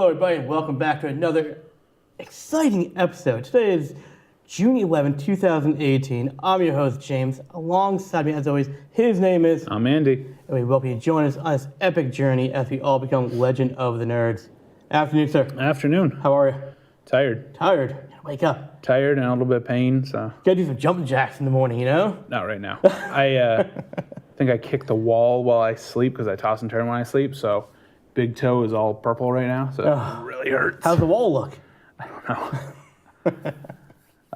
Hello, everybody, and welcome back to another exciting episode. Today is June 11, 2018. I'm your host, James. Alongside me, as always, his name is... I'm Andy. And we welcome you to join us on this epic journey as we all become Legend of the Nerds. Afternoon, sir. Afternoon. How are you? Tired. Tired. Gotta wake up. Tired and a little bit of pain, so... Gotta do some jumping jacks in the morning, you know? Not right now. I think I kicked the wall while I sleep because I toss and turn when I sleep, so big toe is all purple right now, so it really hurts. How's the wall look? I don't know.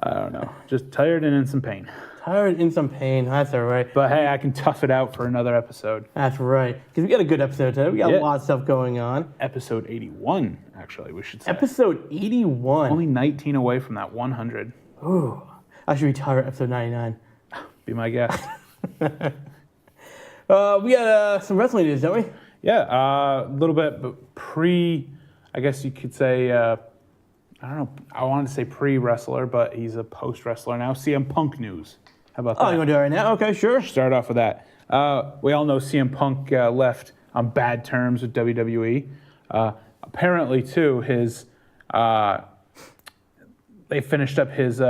I don't know. Just tired and in some pain. Tired and in some pain. That's all right. But hey, I can tough it out for another episode. That's right. Because we got a good episode today. We got a lot of stuff going on. Episode 81, actually, we should say. Episode 81. Only 19 away from that 100. Ooh. I should retire at episode 99. Be my guest. We got some wrestling news, don't we? Yeah, a little bit but I guess you could say, I don't know, I wanted to say pre-wrestler, but he's a post-wrestler now. CM Punk news. How about that? Oh, you want to do it right now? Okay, sure. Start off with that. We all know CM Punk left on bad terms with WWE. Apparently, too, they finished up his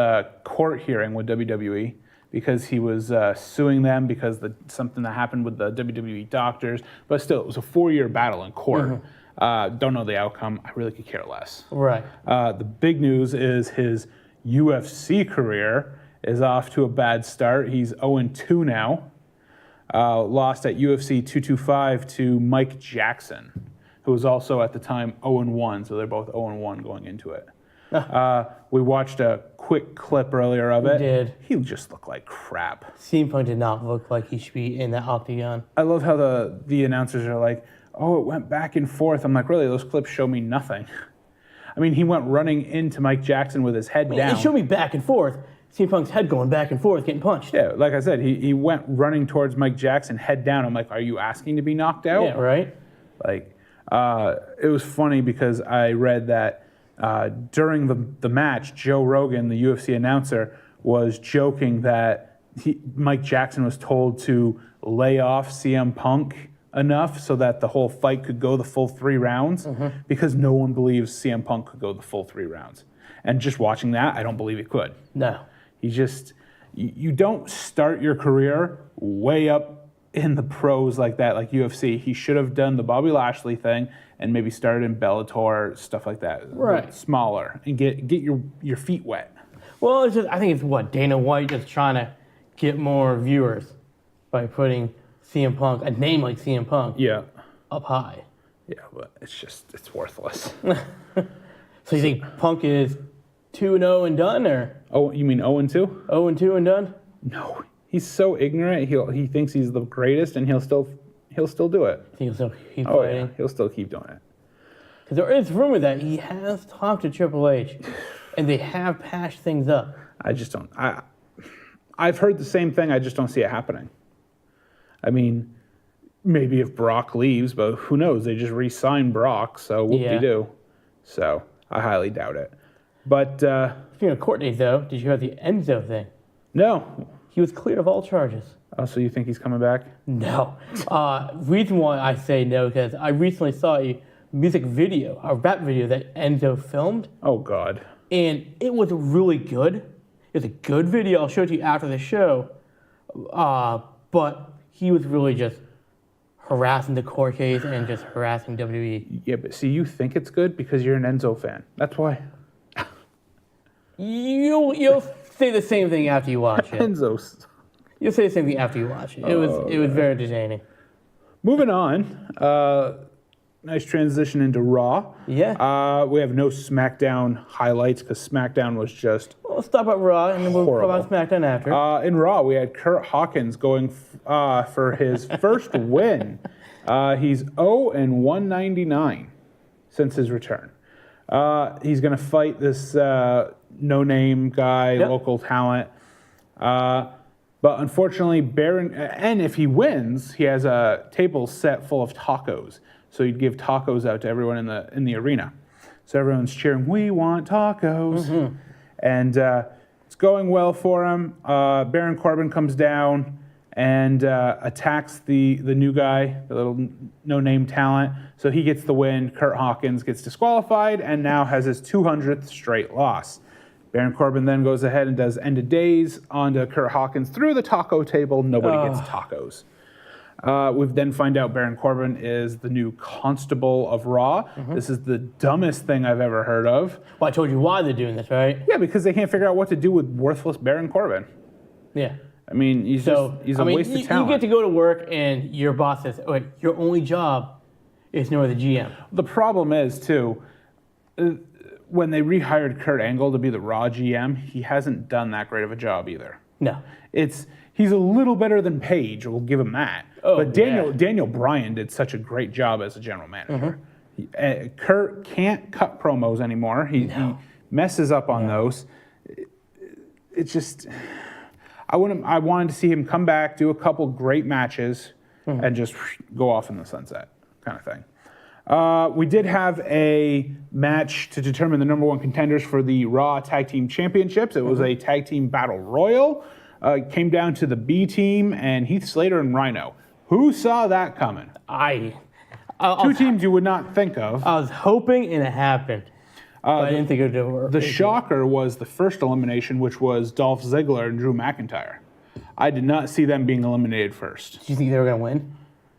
court hearing with WWE because he was suing them because something that happened with the WWE doctors. But still, it was a 4-year battle in court. Don't know the outcome. I really could care less. Right. The big news is his UFC career is off to a bad start. He's 0-2 now. Lost at UFC 225 to Mike Jackson, who was also at the time 0-1. So they're both 0-1 going into it. We watched a quick clip earlier of it. We did. He just looked like crap. CM Punk did not look like he should be in that octagon. I love how the announcers are like, oh, it went back and forth. I'm like, really? Those clips show me nothing. I mean, he went running into Mike Jackson with his head down. It showed me back and forth. CM Punk's head going back and forth, getting punched. Yeah, like I said, he went running towards Mike Jackson, head down. I'm like, are you asking to be knocked out? Yeah, right. Like, it was funny because I read that during the match, Joe Rogan, the UFC announcer, was joking that Mike Jackson was told to lay off CM Punk enough so that the whole fight could go the full 3 rounds because no one believes CM Punk could go the full 3 rounds. And just watching that, I don't believe he could. No. You don't start your career way up in the pros like that, like UFC. He should have done the Bobby Lashley thing and maybe started in Bellator, stuff like that. Right. Smaller and get your feet wet. Well, I think it's Dana White just trying to get more viewers by putting CM Punk, a name like CM Punk, up high. Yeah, but it's worthless. So you think Punk is 2-0 and done, or? Oh, you mean 0-2? 0-2 and done? No, he's so ignorant. He thinks he's the greatest, and he'll still do it. I think he'll still keep fighting. fighting. Yeah, he'll still keep doing it. Because there is rumor that he has talked to Triple H, and they have patched things up. I just don't. I've heard the same thing. I just don't see it happening. I mean, maybe if Brock leaves, but who knows? They just re-sign Brock, so whoop-de-doo. So I highly doubt it. But speaking of court dates, though, did you hear the Enzo thing? No. He was cleared of all charges. Oh, so you think he's coming back? No. Reason why I say no, because I recently saw a music video, a rap video that Enzo filmed. Oh, God. And it was really good. It was a good video. I'll show it to you after the show. But he was really just harassing the court case and just harassing WWE. Yeah, but see, you think it's good because you're an Enzo fan. That's why. You'll say the same thing after you watch it. Enzo's. You'll say the same thing after you watch it. It was very entertaining. Moving on. Nice transition into Raw. Yeah. We have no SmackDown highlights because SmackDown was just Well, let's talk about Raw and then we'll talk about SmackDown after. In Raw, we had Kurt Hawkins going for his first win. He's 0-199 since his return. He's going to fight this no-name guy, local talent. But unfortunately, Baron, and if he wins, he has a table set full of tacos. So he'd give tacos out to everyone in the arena. So everyone's cheering, "We want tacos." And it's going well for him. Baron Corbin comes down and attacks the new guy, the little no-name talent. So he gets the win. Curt Hawkins gets disqualified and now has his 200th straight loss. Baron Corbin then goes ahead and does End of Days onto Curt Hawkins through the taco table. Nobody gets tacos. We then find out Baron Corbin is the new Constable of Raw. This is the dumbest thing I've ever heard of. Well, I told you why they're doing this, right? Yeah, because they can't figure out what to do with worthless Baron Corbin. Yeah. I mean, he's a waste of talent. You get to go to work and your boss says, "Wait, your only job is to know the GM." The problem is, too, when they rehired Kurt Angle to be the Raw GM, he hasn't done that great of a job either. No. He's a little better than Paige, we'll give him that. Oh, but Daniel Bryan did such a great job as a general manager. Kurt can't cut promos anymore. He messes up on those. It's just... I wanted to see him come back, do a couple great matches, and just go off in the sunset kind of thing. We did have a match to determine the number one contenders for the Raw Tag Team Championships. It was a tag team battle royal. It came down to the B team and Heath Slater and Rhino. Who saw that coming? Two teams you would not think of. I was hoping and it happened. But I didn't think it would work. The shocker was the first elimination, which was Dolph Ziggler and Drew McIntyre. I did not see them being eliminated first. Did you think they were going to win?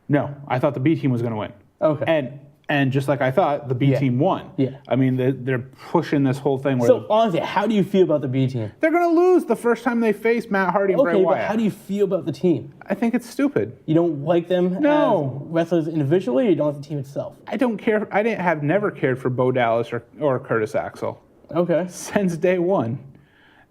No, I thought the B team was going to win. Okay. And just like I thought, the B team won. Yeah. I mean, they're pushing this whole thing. So honestly, how do you feel about the B team? They're going to lose the first time they face Matt Hardy and Bray Wyatt. Okay, but how do you feel about the team? I think it's stupid. You don't like them as wrestlers individually, or you don't like the team itself? I don't care. I have never cared for Bo Dallas or Curtis Axel. Okay. Since day one.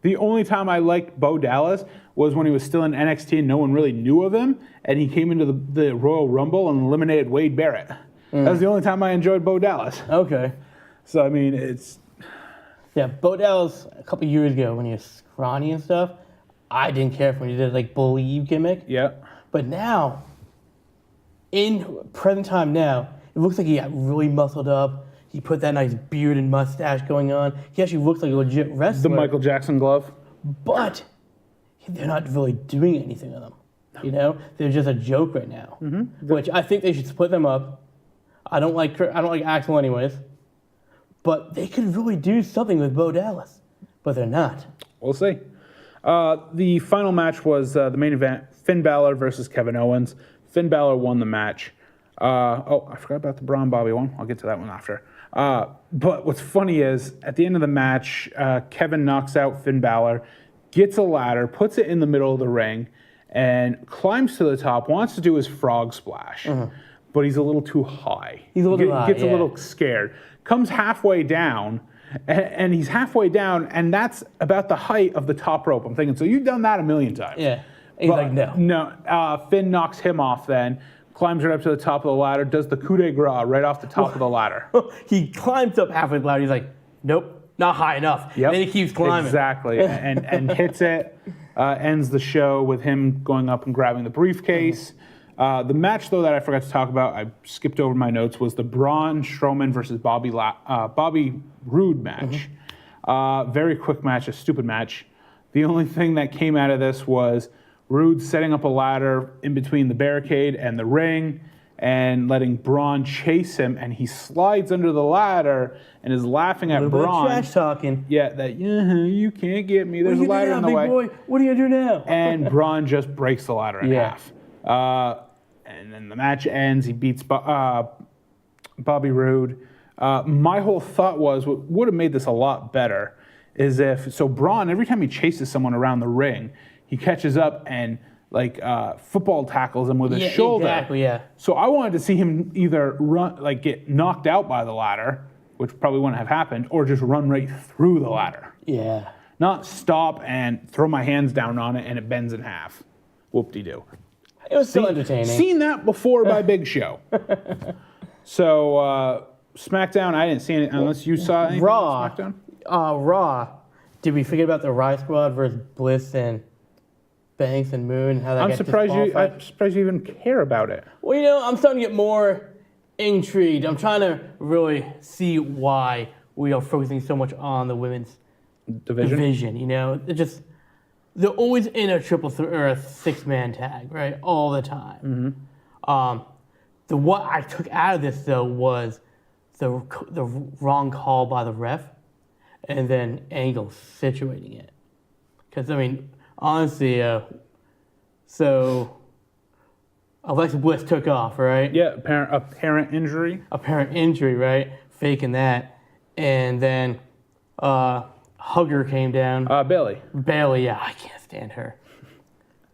The only time I liked Bo Dallas was when he was still in NXT and no one really knew of him, and he came into the Royal Rumble and eliminated Wade Barrett. That was the only time I enjoyed Bo Dallas. Okay. So, I mean, it's... Yeah, Bo Dallas, a couple years ago, when he was scrawny and stuff, I didn't care for when he did, like, Believe gimmick. Yeah. But now, in present time now, it looks like he got really muscled up. He put that nice beard and mustache going on. He actually looks like a legit wrestler. The Michael Jackson glove. But they're not really doing anything with them. You know? They're just a joke right now. Which I think they should split them up. I don't like Axel anyways, but they could really do something with Bo Dallas, but they're not. We'll see. The final match was the main event, Finn Balor versus Kevin Owens. Finn Balor won the match. I forgot about the Braun Bobby one. I'll get to that one after. But what's funny is, at the end of the match, Kevin knocks out Finn Balor, gets a ladder, puts it in the middle of the ring, and climbs to the top, wants to do his frog splash. But he's a little too high. He's a little high, Gets a little scared. Comes halfway down, and he's halfway down, and that's about the height of the top rope. I'm thinking, so you've done that a million times. Yeah. He's like, no. No. Finn knocks him off then, climbs right up to the top of the ladder, does the coup de grace right off the top of the ladder. He climbs up halfway the ladder. He's like, nope, not high enough. Yep. And then he keeps climbing. Exactly. and hits it. Ends the show with him going up and grabbing the briefcase. The match, though, that I forgot to talk about, I skipped over my notes, was the Braun Strowman versus Bobby Roode match. Very quick match, a stupid match. The only thing that came out of this was Roode setting up a ladder in between the barricade and the ring and letting Braun chase him, and he slides under the ladder and is laughing at Braun. Trash talking. Yeah, that, you can't get me. There's a ladder in the way. Boy? What are you going to do now? And Braun just breaks the ladder in half. And then the match ends. He beats Bobby Roode. My whole thought was, what would have made this a lot better is so Braun, every time he chases someone around the ring, he catches up and football tackles him with his shoulder. Exactly, yeah. So I wanted to see him either get knocked out by the ladder, which probably wouldn't have happened, or just run right through the ladder. Yeah. Not stop and throw my hands down on it and it bends in half. Whoop-de-doo. It was still entertaining. Seen that before by Big Show. So, SmackDown, I didn't see it unless you saw anything on SmackDown. Raw. Did we forget about the Riot Squad versus Bliss and Banks and Moon? How that I'm surprised you even care about it. Well, I'm starting to get more intrigued. I'm trying to really see why we are focusing so much on the women's division. It just, they're always in a or a 6-man tag, right? All the time. What I took out of this though was the wrong call by the ref, and then Angle situating it. Because I mean, honestly, so Alexa Bliss took off, right? Yeah, apparent injury. Apparent injury, right? Faking that, and then Hugger came down. Bailey. Bailey, yeah, I can't stand her.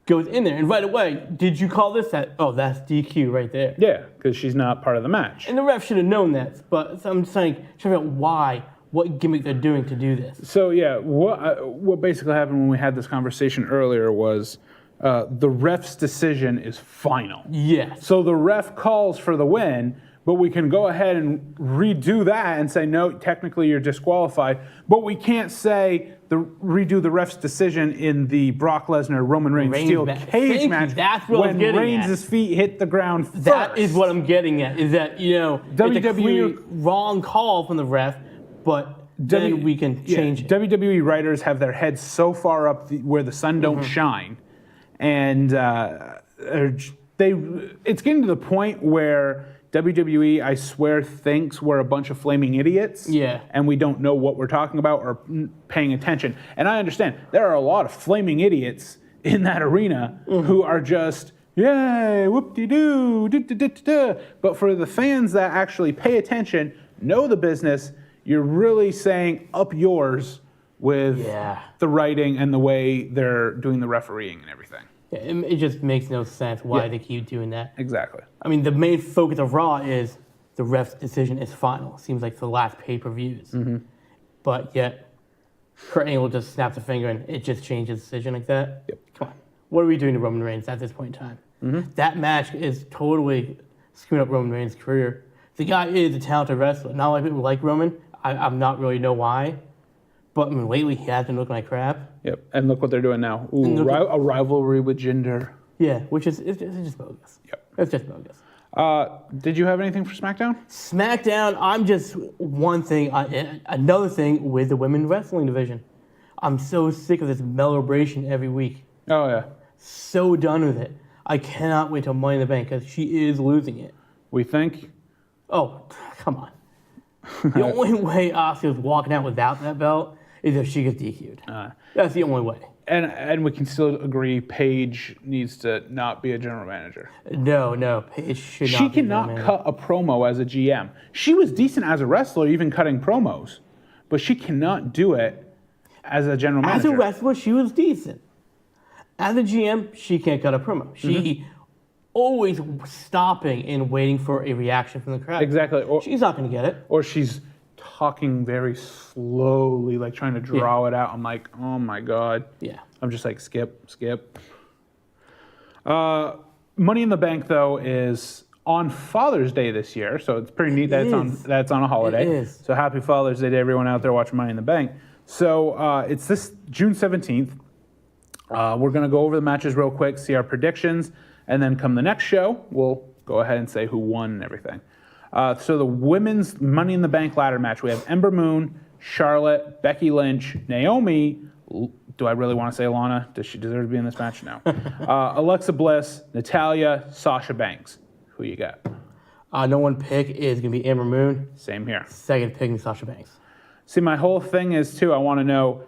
Goes in there, and right away, did you call this? That's DQ right there. Yeah, because she's not part of the match. And the ref should have known that, but I'm saying, trying to figure out what gimmick they're doing to do this. So yeah, what basically happened when we had this conversation earlier was the ref's decision is final. Yes. So the ref calls for the win, but we can go ahead and redo that and say, no, technically you're disqualified. But we can't say redo the ref's decision in the Brock Lesnar Roman Reigns steel cage match that's what when I'm getting Reigns' feet hit the ground first. That is what I'm getting at, is that, it's a clear wrong call from the ref, but then we can change it. WWE writers have their heads so far up where the sun don't shine. And it's getting to the point where WWE, I swear, thinks we're a bunch of flaming idiots. Yeah. And we don't know what we're talking about or paying attention. And I understand there are a lot of flaming idiots in that arena who are just, yay, whoop-de-doo, da-da-da-da. But for the fans that actually pay attention, know the business, you're really saying up yours with the writing and the way they're doing the refereeing and everything. Yeah, it just makes no sense why they keep doing that. Exactly. I mean, the main focus of Raw is the ref's decision is final. Seems like the last pay-per-views. But yet, Kurt Angle just snaps a finger and it just changes the decision like that. Yep. Come on. What are we doing to Roman Reigns at this point in time? That match is totally screwing up Roman Reigns' career. The guy is a talented wrestler. Not a lot of people like Roman. I'm not really know why. But I mean, lately he has been looking like crap. Yep, and look what they're doing now. Ooh, a rivalry with Jinder. Yeah, which is it's just bogus. Yep. It's just bogus. Did you have anything for SmackDown? SmackDown, I'm just another thing with the women's wrestling division. I'm so sick of this celebration every week. Oh, yeah. So done with it. I cannot wait till Money in the Bank because she is losing it. We think? Oh, come on. The only way Asuka's walking out without that belt is if she gets DQ'd. That's the only way. And we can still agree Paige needs to not be a general manager. No, Paige should not She be cannot cut a promo as a GM. She was decent as a wrestler, even cutting promos. But she cannot do it as a general manager. As a wrestler, she was decent. As a GM, she can't cut a promo. She always stopping and waiting for a reaction from the crowd. Exactly. She's not going to get it. Or she's talking very slowly, like trying to draw it out. I'm like, oh my God. Yeah. I'm just like, skip. Money in the Bank, though, is on Father's Day this year, so it's pretty neat that it's on a holiday. It is. So happy Father's Day to everyone out there watching Money in the Bank. So it's this June 17th. We're going to go over the matches real quick, see our predictions, and then come the next show, we'll go ahead and say who won and everything. So the women's Money in the Bank ladder match, we have Ember Moon, Charlotte, Becky Lynch, Naomi. Do I really want to say Lana? Does she deserve to be in this match? No. Alexa Bliss, Natalya, Sasha Banks. Who you got? No one pick is going to be Ember Moon. Same here. Second pick is Sasha Banks. See, my whole thing is, too, I want to know,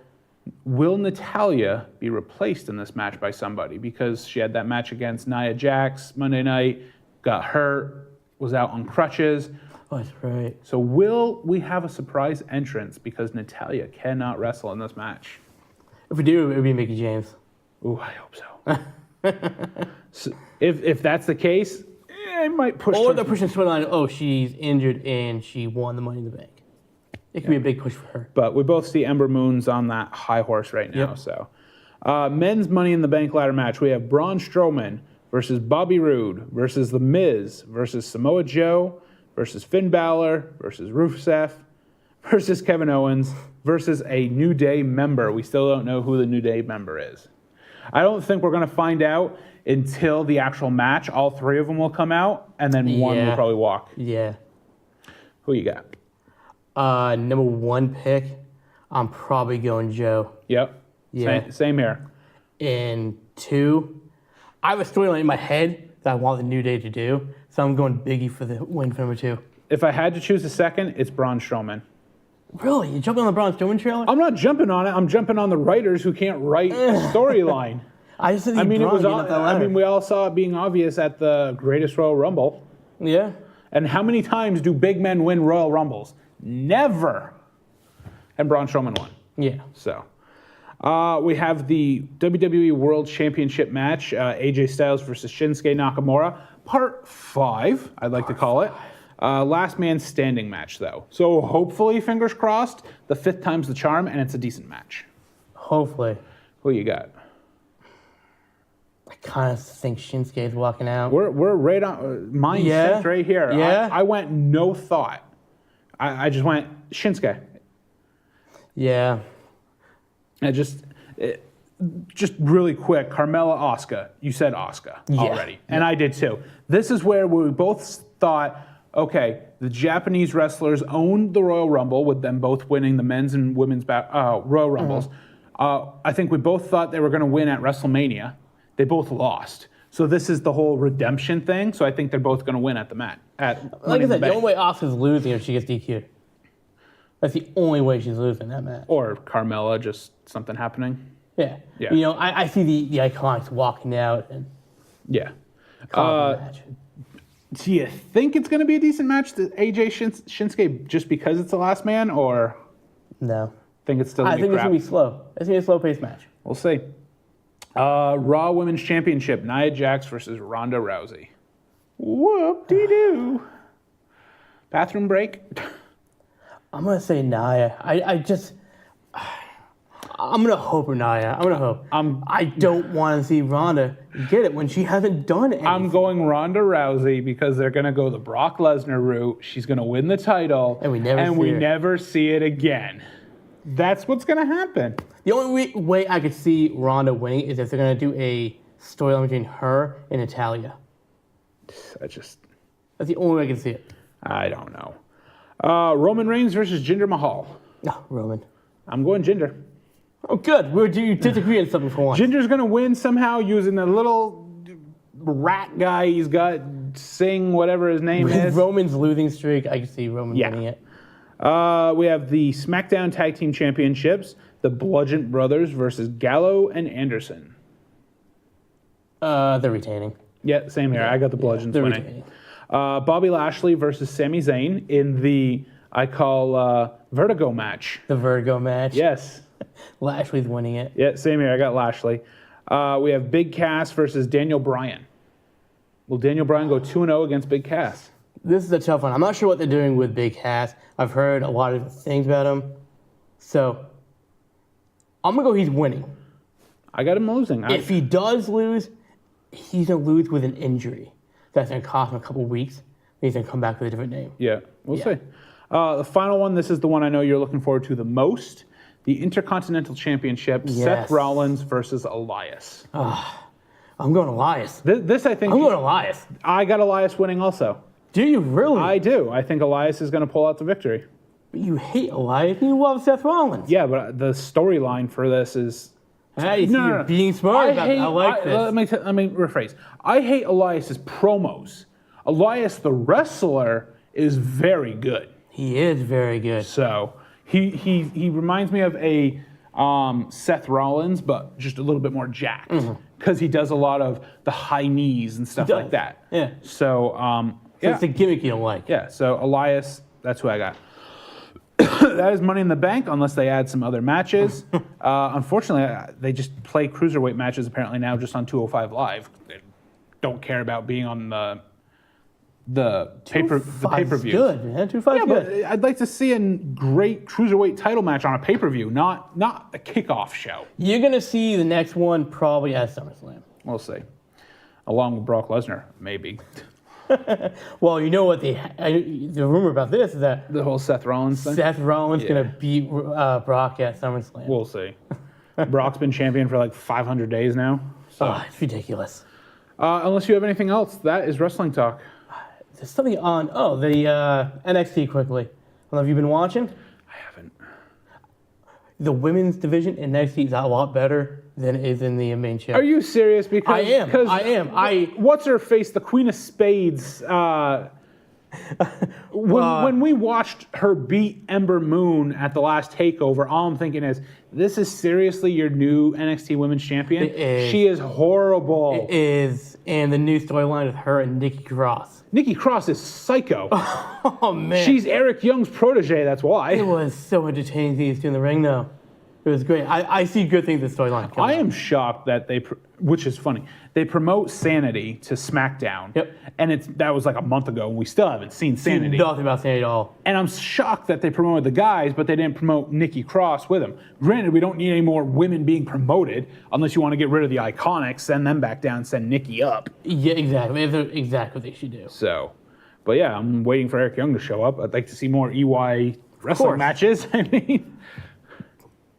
will Natalya be replaced in this match by somebody? Because she had that match against Nia Jax Monday night, got hurt, was out on crutches. Oh, that's right. So will we have a surprise entrance because Natalya cannot wrestle in this match? If we do, it would be Mickie James. Ooh, I hope so. So if that's the case, I might push. Or they're pushing storyline, oh, she's injured and she won the Money in the Bank. It could be a big push for her. But we both see Ember Moon's on that high horse right now. Yep. So, men's Money in the Bank ladder match. We have Braun Strowman versus Bobby Roode versus The Miz versus Samoa Joe versus Finn Balor versus Rusev versus Kevin Owens versus a New Day member. We still don't know who the New Day member is. I don't think we're going to find out until the actual match. All three of them will come out, and then one will probably walk. Yeah. Who you got? Number one pick, I'm probably going Joe. Yep. Yeah. Same here. in 2. I have a storyline in my head that I want the New Day to do, so I'm going Biggie for the win for number 2. If I had to choose a second, it's Braun Strowman. Really? You jumping on the Braun Strowman trailer? I'm not jumping on it. I'm jumping on the writers who can't write a storyline. I just think we all saw it being obvious at the Greatest Royal Rumble. Yeah. And how many times do big men win Royal Rumbles? Never. And Braun Strowman won. Yeah. So, we have the WWE World Championship match, AJ Styles versus Shinsuke Nakamura, Part 5, I'd like to call it. Last man standing match, though. So hopefully, fingers crossed, the 5th time's the charm, and it's a decent match. Hopefully. Who you got? I kind of think Shinsuke is walking out. We're right on. Mine sits right here. Yeah. I went no thought. I just went Shinsuke. Yeah. Just really quick, Carmella Asuka. You said Asuka already, and I did too. This is where we both thought, okay, the Japanese wrestlers owned the Royal Rumble with them both winning the men's and women's Royal Rumbles. I think we both thought they were going to win at WrestleMania. They both lost. So this is the whole redemption thing. So I think they're both going to win at the match. Like I said, the only way Asuka's losing if she gets DQ'd. That's the only way she's losing that match. Or Carmella, just something happening. Yeah. Yeah. You know, I see the Iconics walking out and calling the match. Do you think it's going to be a decent match, the AJ Shinsuke, just because it's the last man, or No. think it's still going to be I think crap? it's going to be slow. It's going to be a slow-paced match. We'll see. Raw Women's Championship, Nia Jax versus Ronda Rousey. Whoop-de-doo. Bathroom break? I'm going to say Nia. I'm going to hope for Nia. I'm going to hope. I don't want to see Ronda get it when she hasn't done anything. I'm going Ronda Rousey because they're going to go the Brock Lesnar route. She's going to win the title. And we never see it again. That's what's going to happen. The only way I could see Ronda winning is if they're going to do a storyline between her and Natalya. That's the only way I can see it. I don't know. Roman Reigns versus Jinder Mahal. No, Roman. I'm going Jinder. Oh, good. You disagree on something for once. Jinder's going to win somehow using the little rat guy he's got, Singh, whatever his name is. Roman's losing streak, I can see Roman winning it. We have the SmackDown Tag Team Championships, the Bludgeon Brothers versus Gallo and Anderson. They're retaining. Yeah, same here. I got the Bludgeons they're winning. retaining. Bobby Lashley versus Sami Zayn in the, I call, Vertigo match. The Vertigo match. Yes. Lashley's winning it. Yeah, same here. I got Lashley. We have Big Cass versus Daniel Bryan. Will Daniel Bryan go 2-0 against Big Cass? This is a tough one. I'm not sure what they're doing with Big Cass. I've heard a lot of things about him. So, I'm going to go he's winning. I got him losing. If he does lose, he's going to lose with an injury. That's going to cost him a couple weeks. He's going to come back with a different name. Yeah, we'll see. The final one, this is the one I know you're looking forward to the most. The Intercontinental Championship, Seth Rollins versus Elias. I'm going Elias. This I think... I'm going Elias. I got Elias winning also. Do you really? I do. I think Elias is going to pull out the victory. But you hate Elias. You love Seth Rollins. Yeah, but the storyline for this is... Hey, you're being smart about it. I like this. Let me rephrase. I hate Elias's promos. Elias, the wrestler, is very good. He is very good. So he reminds me of a Seth Rollins, but just a little bit more jacked because he does a lot of the high knees and stuff like that. Yeah. So it's a gimmick you don't like. Yeah. So Elias, that's who I got. That is Money in the Bank, unless they add some other matches. Unfortunately, they just play cruiserweight matches apparently now just on 205 Live. They don't care about being on the pay-per-view. Good, man. 205 but good. I'd like to see a great cruiserweight title match on a pay-per-view, not a kickoff show. You're going to see the next one probably at SummerSlam. We'll see. Along with Brock Lesnar, maybe. Well, you know what the rumor about this is that The whole Seth Rollins thing? Seth Rollins going to beat Brock at SummerSlam. We'll see. Brock's been champion for like 500 days now. So. It's ridiculous. Unless you have anything else, that is Wrestling Talk. There's something on, the NXT quickly. I don't know if you've been watching. I haven't. the women's division in NXT is a lot better than it is in the main show. Are you serious? Because I am. What's her face? The Queen of Spades. When we watched her beat Ember Moon at the last takeover, all I'm thinking is, this is seriously your new NXT Women's Champion? It is. She is horrible. It is. And the new storyline with her and Nikki Cross. Nikki Cross is psycho. Oh, man. She's Eric Young's protege, that's why. It was so entertaining to see in the ring, though. It was great. I see good things in the storyline. I am shocked that which is funny, they promote Sanity to SmackDown. Yep. And that was like a month ago, and we still haven't seen Sanity. Nothing about Sanity at all. And I'm shocked that they promoted the guys, but they didn't promote Nikki Cross with him. Granted, we don't need any more women being promoted unless you want to get rid of the Iconics, send them back down, send Nikki up. Yeah, exactly. That's exactly what they should do. So, but yeah, I'm waiting for Eric Young to show up. I'd like to see more EY wrestling matches. I mean,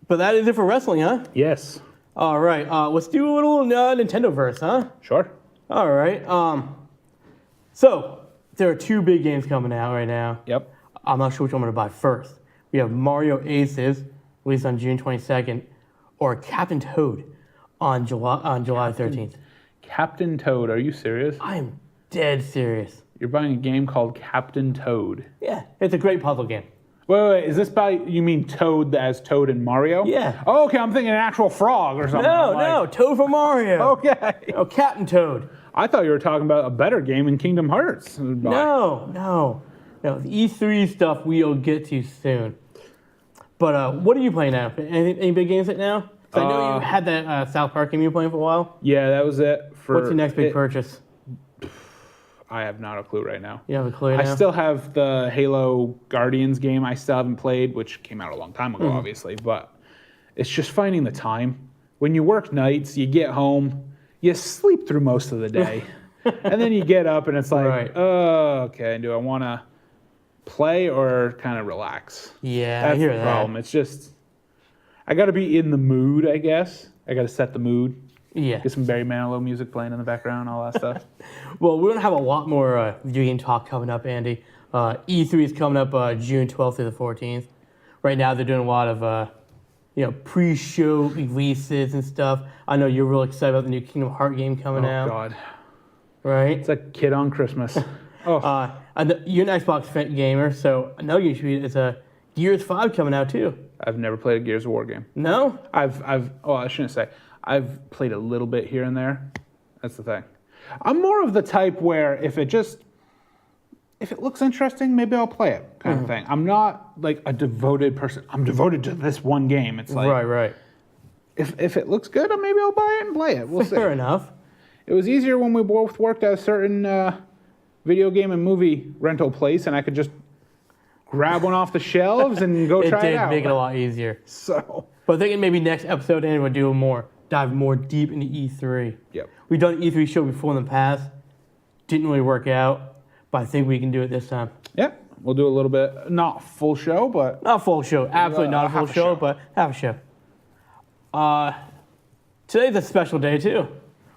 but that is it for wrestling, huh? yes. All right. Let's do a little Nintendo-verse, huh? Sure. All right. So there are 2 big games coming out right now. Yep. I'm not sure which one I'm going to buy first. We have Mario Aces, released on June 22nd, or Captain Toad on July 13th. Captain Toad, are you serious? I am dead serious. You're buying a game called Captain Toad. Yeah, it's a great puzzle game. Wait, is this you mean Toad as Toad in Mario? Yeah. Oh, okay, I'm thinking an actual frog or something. No, Toad from Mario. Okay. Oh, Captain Toad. I thought you were talking about a better game in Kingdom Hearts. No. The E3 stuff we'll get to soon. But what are you playing now? Any big games right now? I know you had that South Park game you were playing for a while. Yeah, that was it. What's your next big purchase? I have not a clue right now. You have a clue now? I still have the Halo Guardians game I still haven't played, which came out a long time ago, obviously. But it's just finding the time. When you work nights, you get home, you sleep through most of the day. And then you get up and it's like, Right. Okay, do I want to play or kind of relax? Yeah, That's I hear the that. problem. It's just, I got to be in the mood, I guess. I got to set the mood. Yeah. Get some Barry Manilow music playing in the background, all that stuff. Well, we're going to have a lot more video game talk coming up, Andy. E3 is coming up June 12th through the 14th. Right now, they're doing a lot of pre-show releases and stuff. I know you're real excited about the new Kingdom Hearts game coming out. Oh, God. Right? It's like a kid on Christmas. Oh. You're an Xbox gamer, so another game you should be is Gears 5 coming out, too. I've never played a Gears of War game. No? I shouldn't say. I've played a little bit here and there. That's the thing. I'm more of the type where if it looks interesting, maybe I'll play it kind of thing. I'm not like a devoted person. I'm devoted to this one game. It's like, Right. If it looks good, maybe I'll buy it and play it. We'll see. Fair enough. It was easier when we both worked at a certain video game and movie rental place, and I could just grab one off the shelves and go try it out. It did make it a lot easier. So, but I think maybe next episode, Andy, we'll dive more deep into E3. Yep. We've done an E3 show before in the past. Didn't really work out, but I think we can do it this time. yeah, we'll do a little bit. Not full show, but Not a full show. Absolutely not a full half a show, show. but half a show. Today's a special day, too.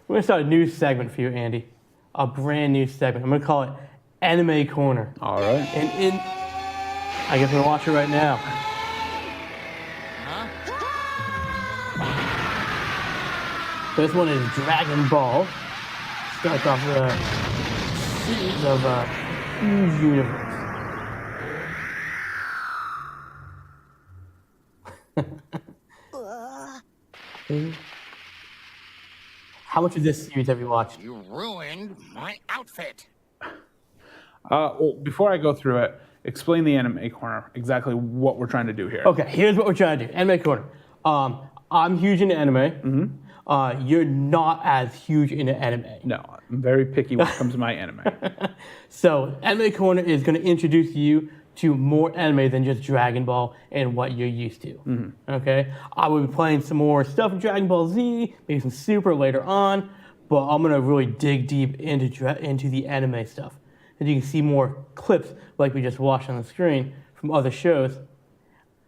We're going to start a new segment for you, Andy. A brand new segment. I'm going to call it Anime Corner. all right. And I guess we're going to watch it right now. This one is Dragon Ball. Starts off with a series of huge universe. How much of this series have you watched? You ruined my outfit. Well, before I go through it, explain the anime corner, exactly what we're trying to do here. Okay, here's what we're trying to do. Anime Corner. I'm huge into anime. You're not as huge into anime. No, I'm very picky when it comes to my anime. So, Anime Corner is going to introduce you to more anime than just Dragon Ball and what you're used to. Okay? I will be playing some more stuff in Dragon Ball Z, maybe some Super later on, but I'm going to really dig deep into the anime stuff. And you can see more clips like we just watched on the screen from other shows. And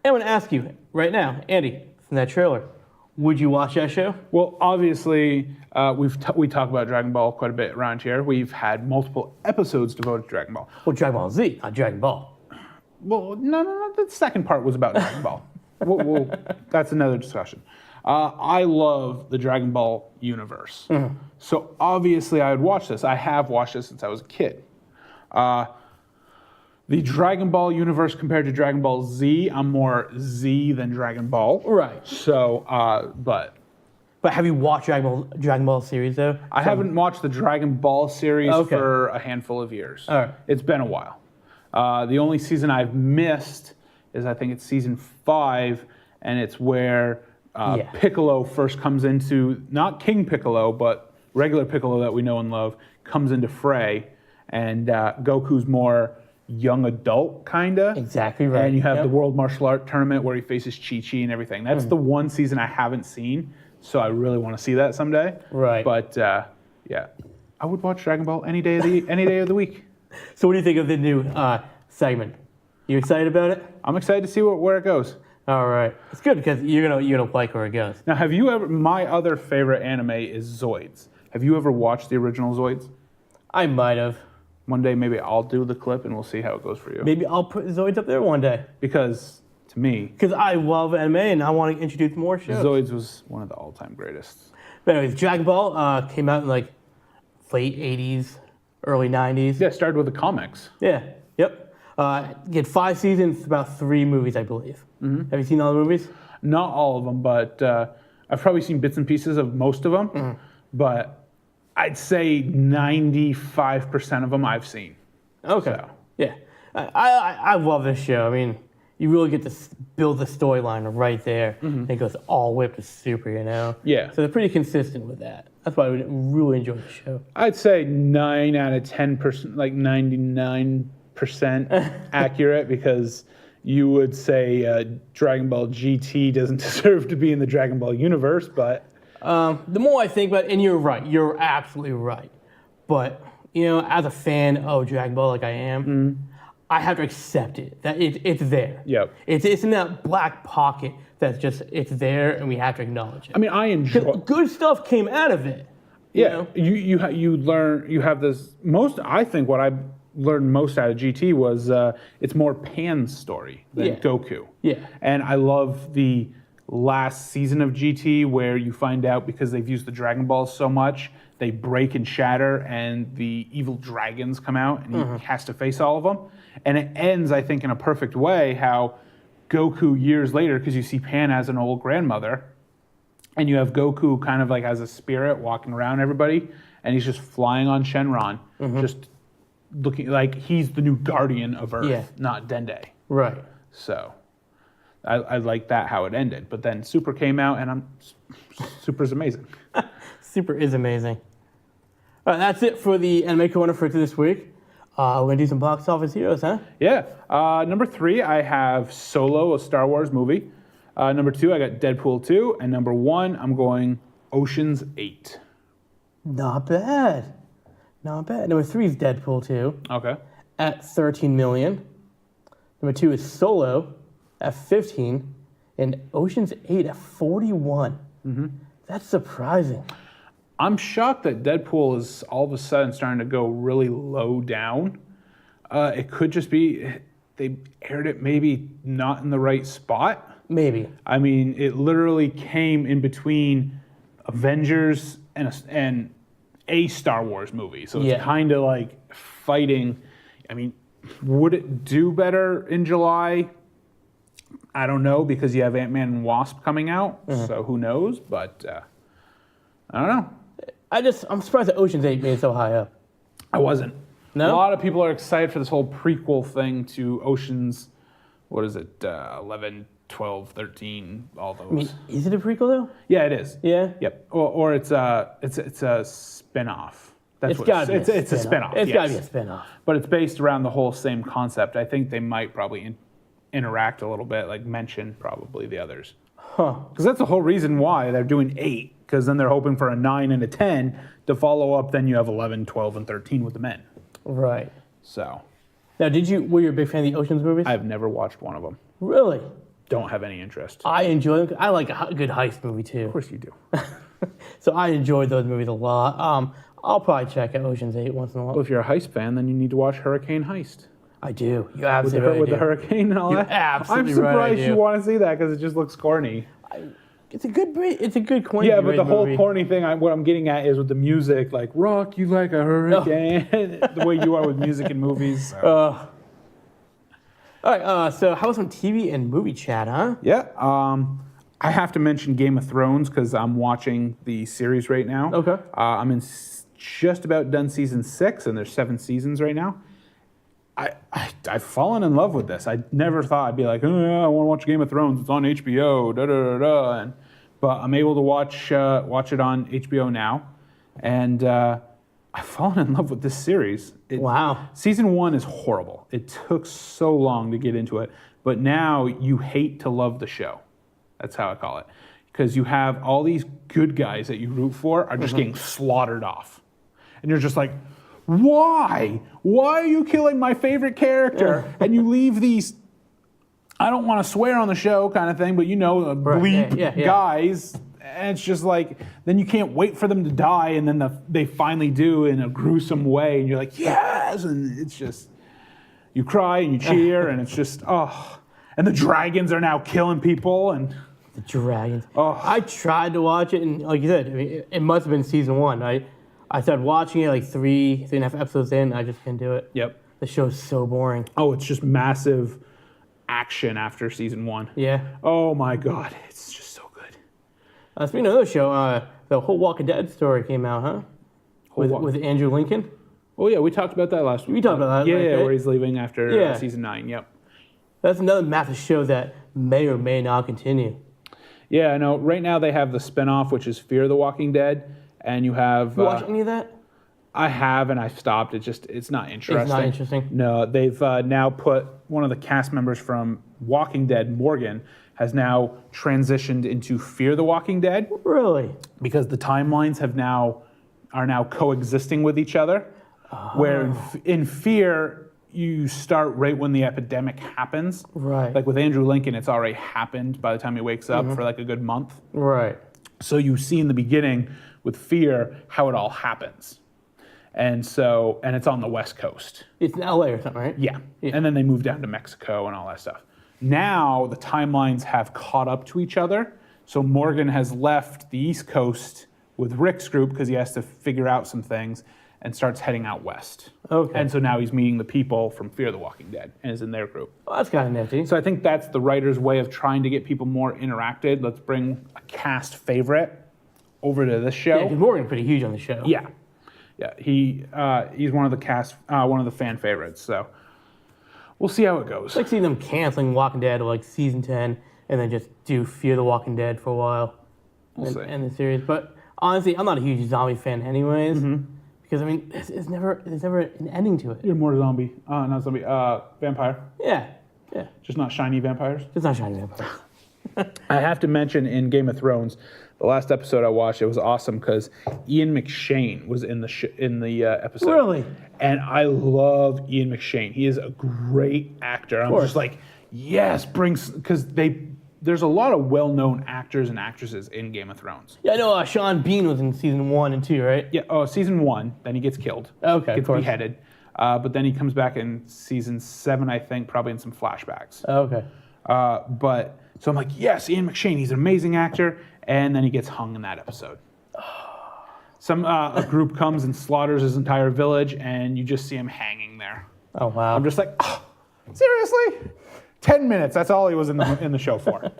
I want to ask you right now, Andy, from that trailer, would you watch that show? Well, obviously, we talk about Dragon Ball quite a bit around here. We've had multiple episodes devoted to Dragon Ball. Well, Dragon Ball Z, not Dragon Ball. Well, no. The second part was about Dragon Ball. That's another discussion. I love the Dragon Ball universe. So obviously I would watch this. I have watched this since I was a kid. The Dragon Ball universe compared to Dragon Ball Z, I'm more Z than Dragon Ball. Right. So, but have you watched Dragon Ball series though? I haven't watched the Dragon Ball series for a handful of years. All right. It's been a while. The only season I've missed is I think it's season 5, and it's where Piccolo first comes into, not King Piccolo, but regular Piccolo that we know and love, comes into fray, and Goku's more young adult, kinda. Exactly right. And you have the World Martial Art Tournament where he faces Chi-Chi and everything. That's the one season I haven't seen, so I really want to see that someday. Right. But yeah, I would watch Dragon Ball any day of the week. So what do you think of the new segment? You excited about it? I'm excited to see where it goes. All right. It's good because you're gonna like where it goes. Now, have you ever? My other favorite anime is Zoids. Have you ever watched the original Zoids? I might have. One day, maybe I'll do the clip and we'll see how it goes for you. Maybe I'll put Zoids up there one day. Because to me, Because I love anime and I want to introduce more shows. Zoids was one of the all-time greatest. But anyways, Dragon Ball came out in like late 80s, early 90s. Yeah, it started with the comics. Yeah. Yep. You had 5 seasons, about 3 movies, I believe. Mm-hmm. Have you seen all the movies? Not all of them, but I've probably seen bits and pieces of most of them. Mm-hmm. But I'd say 95% of them I've seen. Okay. So. Yeah. I love this show. I mean, you really get to build the storyline right there. Mm-hmm. And it goes all the way up to Super, you know? Yeah. So they're pretty consistent with that. That's why I really enjoy the show. I'd say 9 out of 10%, like 99% accurate, because you would say Dragon Ball GT doesn't deserve to be in the Dragon Ball universe, but... The more I think about it, and you're right, you're absolutely right. But, you know, as a fan of Dragon Ball like I am, I have to accept it, that it's there. Yep. It's in that black pocket that's just, it's there and we have to acknowledge it. I mean, I enjoy... Good stuff came out of it. Yeah, you learn, you have this, I think what I learned most out of GT was it's more Pan's story than Goku. Yeah. And I love the last season of GT where you find out, because they've used the Dragon Balls so much, they break and shatter and the evil dragons come out and he has to face all of them. And it ends, I think, in a perfect way, how Goku years later, because you see Pan as an old grandmother, and you have Goku kind of like as a spirit walking around everybody, and he's just flying on Shenron, just looking like he's the new guardian of Earth, not Dende. Right. So I like that, how it ended. But then Super came out, and Super's amazing. Super is amazing. All right, that's it for the Anime Corner for this week. We're going to do some box office heroes, huh? Yeah. Number 3, I have Solo, a Star Wars movie. Number 2, I got Deadpool 2. And number 1, I'm going Ocean's 8. Not bad. Not bad. Number 3 is Deadpool 2. Okay. At 13 million. Number 2 is Solo at 15. And Ocean's 8 at 41. That's surprising. I'm shocked that Deadpool is all of a sudden starting to go really low down. It could just be they aired it maybe not in the right spot. Maybe. I mean, it literally came in between Avengers and a Star Wars movie. So it's kind of like fighting. I mean, would it do better in July? I don't know, because you have Ant-Man and Wasp coming out. So who knows? But I don't know. I'm surprised that Ocean's 8 made it so high up. I wasn't. No? A lot of people are excited for this whole prequel thing to Ocean's, what is it, 11, 12, 13, all those. I mean, is it a prequel though? Yeah, it is. Yeah? Yep. Or it's a spin-off. It's got to be it's a spin-off. It's got to be a spin-off. But it's based around the whole same concept. I think they might probably interact a little bit, like mention probably the others. Huh. Because that's the whole reason why they're doing 8, because then they're hoping for a 9 and a 10 to follow up. Then you have 11, 12, and 13 with the men. Right. So. Now, were you a big fan of the Ocean's movies? I've never watched one of them. Really? Don't have any interest. I enjoy them. I like a good heist movie too. Of course you do. So I enjoyed those movies a lot. I'll probably check out Ocean's 8 once in a while. Well, if you're a heist fan, then you need to watch Hurricane Heist. I do. You with absolutely with do. the hurricane and all You're that. absolutely I'm right, I surprised do. you want to see that because it just looks corny. It's a good corny. Yeah, but the whole movie. corny thing, what I'm getting at is with the music, like rock you like a hurricane, the way you are with music in movies. So. All right. So how about some TV and movie chat, huh? Yeah. I have to mention Game of Thrones because I'm watching the series right now. Okay. I'm in just about done season 6, and there's 7 seasons right now. I've fallen in love with this. I never thought I'd be like, oh, yeah, I want to watch Game of Thrones. It's on HBO. Da da da da. But I'm able to watch it on HBO now, and I've fallen in love with this series. Wow. Season 1 is horrible. It took so long to get into it, but now you hate to love the show. That's how I call it, because you have all these good guys that you root for are just getting slaughtered off, and you're just like, why? Why are you killing my favorite character? And you leave these, I don't want to swear on the show kind of thing, but bleep guys. And it's just like, then you can't wait for them to die. And then they finally do in a gruesome way. And you're like, yes. And it's just, you cry and you cheer. And it's just, oh. And the dragons are now killing people. And The dragons. Oh. I tried to watch it. And like you said, I mean, it must have been season 1, right? I started watching it like 3.5 episodes in. I just can't do it. Yep. The show is so boring. Oh, it's just massive action after season 1. Yeah. Oh my God. It's just so good. Speaking of another show, the whole Walking Dead story came out, huh? With Andrew Lincoln. Oh yeah, we talked about that last week. We talked about that. Yeah, right? where he's leaving after Yeah. season 9. Yep. That's another massive show that may or may not continue. Yeah, I know. Right now they have the spinoff, which is Fear the Walking Dead, and you have. You watch any of that? I have, and I've stopped. It's not interesting. It's not interesting. No, they've now put one of the cast members from Walking Dead, Morgan, has now transitioned into Fear the Walking Dead Really? because the timelines are now coexisting with each other. Where in Fear, you start right when the epidemic happens. Right. Like with Andrew Lincoln, it's already happened by the time he wakes up for like a good month. Right. So you see in the beginning with Fear how it all happens. And it's on the West Coast. It's in LA or something, right? Yeah. And then they move down to Mexico and all that stuff. Now the timelines have caught up to each other. So Morgan has left the East Coast with Rick's group because he has to figure out some things and starts heading out west. Okay. And so now he's meeting the people from Fear the Walking Dead and is in their group. Well, that's kind of nifty. So I think that's the writer's way of trying to get people more interacted. Let's bring a cast favorite over to this show. Yeah, because Morgan's pretty huge on the show. Yeah. Yeah, he's one of the fan favorites. So we'll see how it goes. It's like seeing them canceling Walking Dead like season 10 and then just do Fear the Walking Dead for a while. We'll see. And the series. But honestly, I'm not a huge zombie fan anyways. Because I mean, there's never an ending to it. You're more zombie, not zombie, vampire. Yeah. Just not shiny vampires. It's not shiny vampire. I have to mention in Game of Thrones, the last episode I watched, it was awesome because Ian McShane was in the episode. Really? And I love Ian McShane. He is a great actor. I'm just like, yes, because there's a lot of well-known actors and actresses in Game of Thrones. Yeah, I know Sean Bean was in season 1 and 2, right? Yeah. Oh, season 1. Then he gets killed. Okay, Gets of course. beheaded. But then he comes back in season 7, I think, probably in some flashbacks. Okay. So I'm like, yes, Ian McShane. He's an amazing actor. And then he gets hung in that episode. A group comes and slaughters his entire village, and you just see him hanging there. Oh, wow. I'm just like, oh, seriously? 10 minutes. That's all he was in the show for.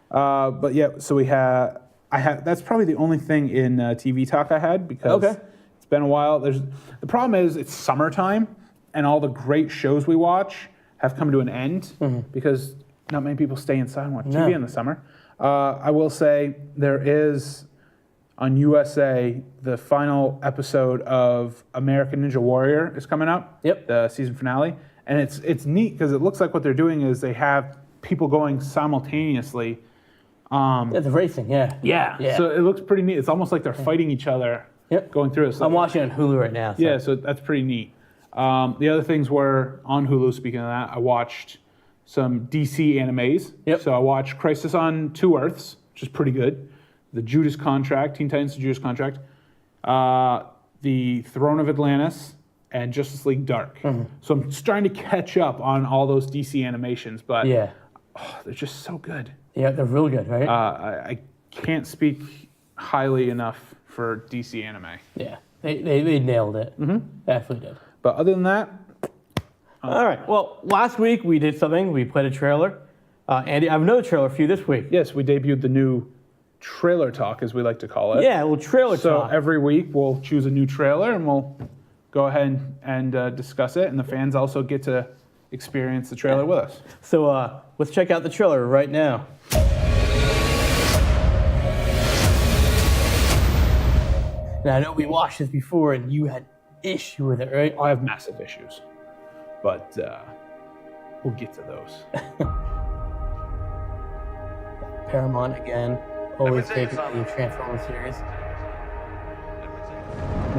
But yeah, so that's probably the only thing in TV talk I had because it's been a while. The problem is it's summertime, and all the great shows we watch have come to an end because not many people stay inside and watch TV in the summer. I will say there is on USA the final episode of American Ninja Warrior is coming up. Yep. The season finale, and it's neat because it looks like what they're doing is they have people going simultaneously. Yeah, the racing, yeah. Yeah. So it looks pretty neat. It's almost like they're fighting each other. Yep. Going through it. So I'm watching it on Hulu right now. So. Yeah, so that's pretty neat. The other things were on Hulu. Speaking of that, I watched some DC animes. Yep. So I watched Crisis on Two Earths, which is pretty good. The Judas Contract, Teen Titans The Judas Contract. The Throne of Atlantis, and Justice League Dark. So I'm just trying to catch up on all those DC animations, but Yeah. they're just so good. Yeah, they're really good, right? I can't speak highly enough for DC anime. Yeah. They nailed it. Absolutely did. But other than that, All right. Well, last week we did something. We played a trailer. Andy, I have another trailer for you this week. yes, we debuted the new trailer talk, as we like to call it. Yeah, well, trailer So talk. every week we'll choose a new trailer and we'll go ahead and discuss it, and the fans also get to experience the trailer with us. So let's check out the trailer right now. Now, I know we watched this before and you had issue with it, right? I have massive issues, but we'll get to those. Paramount again, always taking the Transformers series.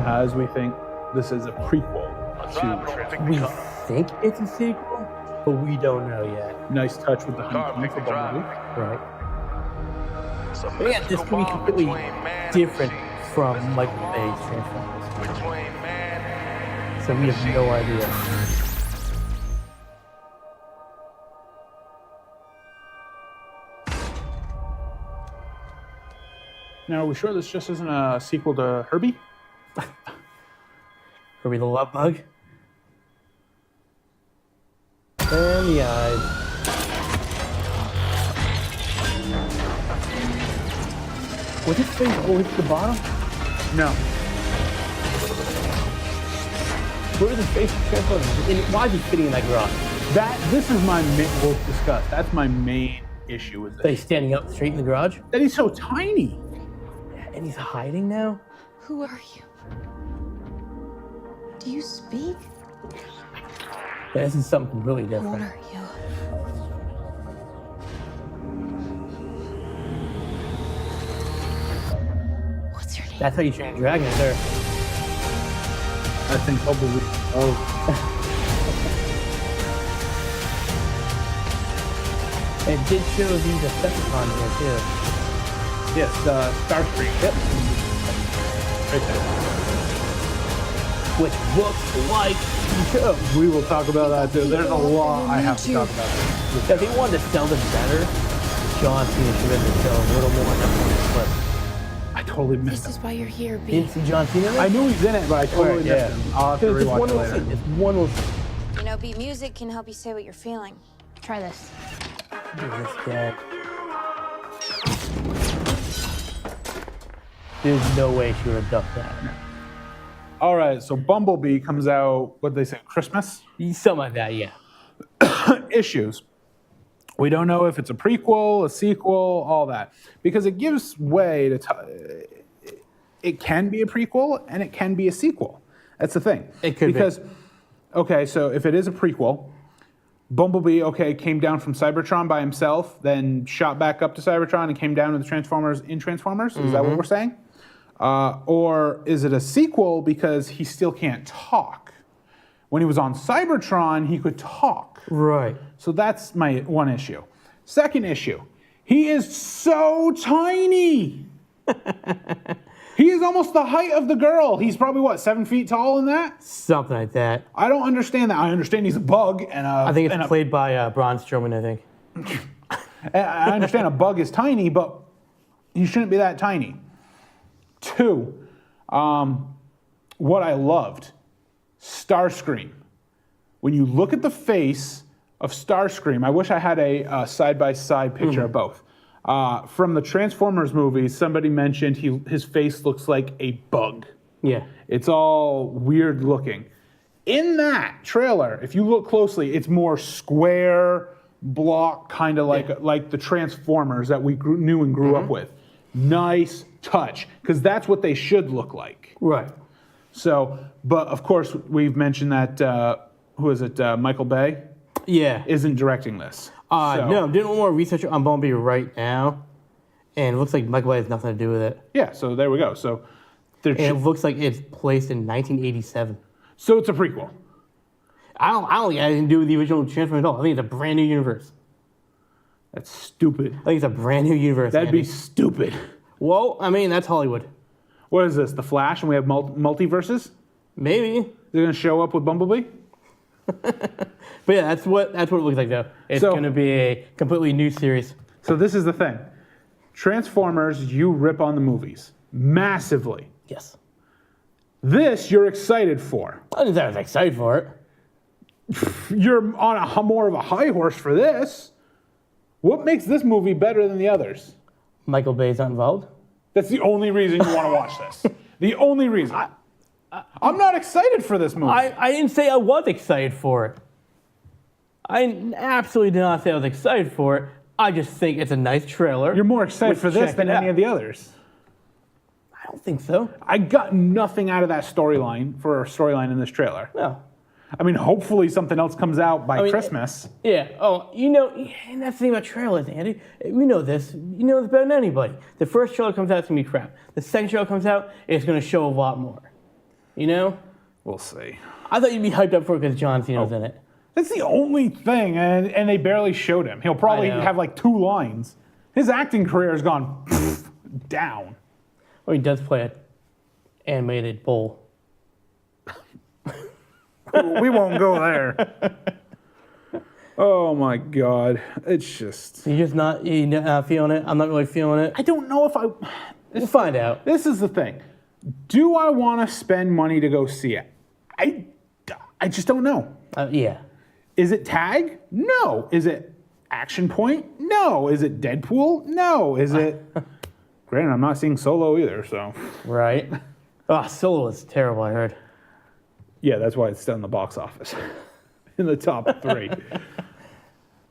As we think this is a prequel to Transformers. We think it's a sequel, but we don't know yet. Nice touch with the Hunter for Bumblebee. Right. But yeah, this could be completely different from Michael Bay's Transformers. So we have no idea. Now, are we sure this just isn't a sequel to Herbie? Herbie the Love Bug. And the eyes. Was his face always at the bottom? No. Where was his face transformed? Why is he fitting in that garage? This is we'll discuss. That's my main issue with Are this. they standing up straight in the garage? That he's so tiny. And he's hiding now? Who are you? Do you speak? Yeah, this is something really What different. are you? What's your name? That's how you train a dragon right there. I think probably. Oh. And it did show the Decepticon here too. Yes, Starscream. Yep. Right there. Which looks like the show. We will talk about that too. There's a lot I have to talk about. If they wanted to sell this better, John Cena should have been shown a little more than one clip. I totally This missed is him. why you're here, B. Didn't see John Cena there? I knew he's in it, but I totally Right, missed him. I'll have to It's rewatch one it little later. scene. It's one little scene. You know, beat music can help you say what you're feeling. Try this. This guy. There's no way she would have ducked that. All right, so Bumblebee comes out, what did they say, Christmas? Something like that, yeah. Issues. We don't know if it's a prequel, a sequel, all that. Because it gives way to... it can be a prequel, and it can be a sequel. That's the thing. It could be. Because, okay, so if it is a prequel, Bumblebee, okay, came down from Cybertron by himself, then shot back up to Cybertron and came down with the Transformers in Transformers? Is that what we're saying? Or is it a sequel because he still can't talk? When he was on Cybertron, he could talk. Right. So that's my one issue. Second issue, he is so tiny. He is almost the height of the girl. He's probably, what, 7 feet tall in that? Something like that. I don't understand that. I understand he's a bug. And I think it's played by Braun Strowman, I think. I understand a bug is tiny, but he shouldn't be that tiny. 2, what I loved, Starscream. When you look at the face of Starscream, I wish I had a side-by-side picture of both. From the Transformers movies, somebody mentioned his face looks like a bug. Yeah. It's all weird looking. In that trailer, if you look closely, it's more square, block, kind of like the Transformers that we knew and grew up with. Nice touch, because that's what they should look like. Right. So, but of course, we've mentioned that, who is it, Michael Bay? Yeah. Isn't directing this. So- No, I'm doing a little more research on Bumblebee right now, and it looks like Michael Bay has nothing to do with it. Yeah, so there we go. So, And it looks like it's placed in 1987. so it's a prequel. I don't think it has anything to do with the original Transformers at all. I think it's a brand new universe. That's stupid. I think it's a brand new universe. That'd be Andy. stupid. Well, I mean, that's Hollywood. What is this, The Flash, and we have multiverses? Maybe. Is it going to show up with Bumblebee? But yeah, that's what it looks like though. It's So- going to be a completely new series. So this is the thing. Transformers, you rip on the movies massively. Yes. This you're excited for. I didn't say I was excited for it. You're on more of a high horse for this. What makes this movie better than the others? Michael Bay's not involved. That's the only reason you want to watch this. The only reason. I'm not excited for this movie. I didn't say I was excited for it. I absolutely did not say I was excited for it. I just think it's a nice trailer. You're more excited Let's for this check than it any out. of the others. I don't think so. I got nothing out of that storyline for a storyline in this trailer. No. I mean, hopefully something else comes out by Christmas. Yeah. Oh, and that's the thing about trailers, Andy. We know this. You know this better than anybody. The first trailer comes out, it's gonna be crap. The second trailer comes out, it's gonna show a lot more. You know? We'll see. I thought you'd be hyped up for it because John Cena's in it. That's the only thing, and they barely showed him. He'll probably I know. have like 2 lines. His acting career has gone down. Or he does play an animated bull. We won't go there. Oh my God. It's just. You're just not feeling it? I'm not really feeling it. I don't know if I. We'll find out. This is the thing. Do I want to spend money to go see it? I just don't know. Yeah. Is it Tag? No. Is it Action Point? No. Is it Deadpool? No. Is it. Granted, I'm not seeing Solo either, so. Right. Oh, Solo is terrible, I heard. Yeah, that's why it's still in the box office. In the top 3.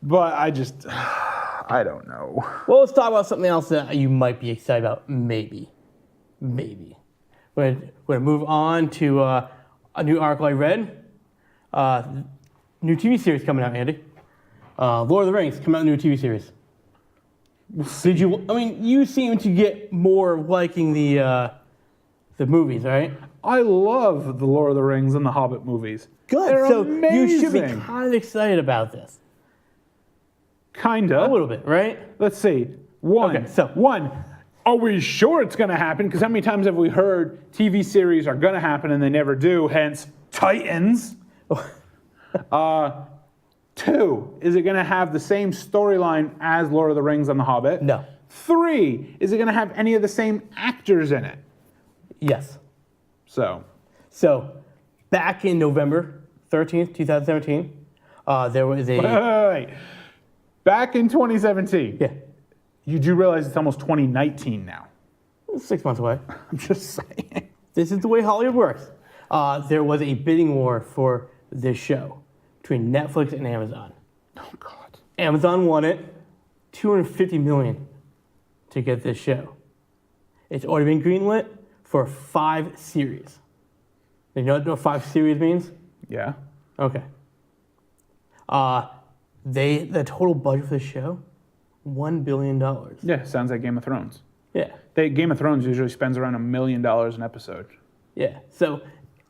But I don't know. Well, let's talk about something else that you might be excited about. Maybe. We're going to move on to a new article I read. New TV series coming out, Andy. Lord of the Rings coming out, new TV series. Did you? I mean, you seem to get more liking the movies, right? I love the Lord of the Rings and the Hobbit movies. Good. They're so amazing. you should be kind of excited about this. Kinda. A little bit, right? Let's see. One. Are we sure it's going to happen? Because how many times have we heard TV series are going to happen and they never do? Hence, Titans. 2. Is it going to have the same storyline as Lord of the Rings and the Hobbit? No. 3. Is it going to have any of the same actors in it? Yes. So, back in November 13th, 2017, there was a... wait. Back in 2017. Yeah. You do realize it's almost 2019 now. 6 months away. I'm just saying. This is the way Hollywood works. There was a bidding war for this show between Netflix and Amazon. Oh, God. Amazon won it, $250 million to get this show. It's already been greenlit for 5 series. You know what 5 series means? Yeah. Okay. The total budget for the show, $1 billion. Yeah, sounds like Game of Thrones. Yeah. Game of Thrones usually spends around $1 million an episode. Yeah. So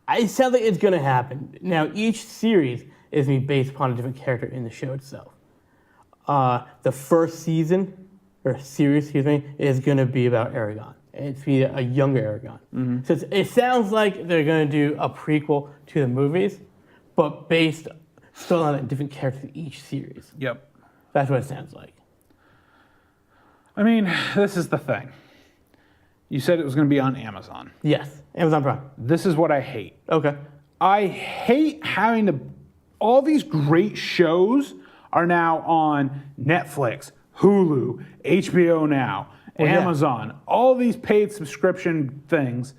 it sounds like it's going to happen. Now, each series is going to be based upon a different character in the show itself. The first season, or series, excuse me, is going to be about Aragon. It's be a younger Aragon. Mm-hmm. So it sounds like they're going to do a prequel to the movies, but based still on a different character in each series. Yep. That's what it sounds like. I mean, this is the thing. You said it was going to be on Amazon. Yes, Amazon Prime. This is what I hate. Okay. I hate having to... All these great shows are now on Netflix, Hulu, HBO Now, Amazon, all these paid subscription things.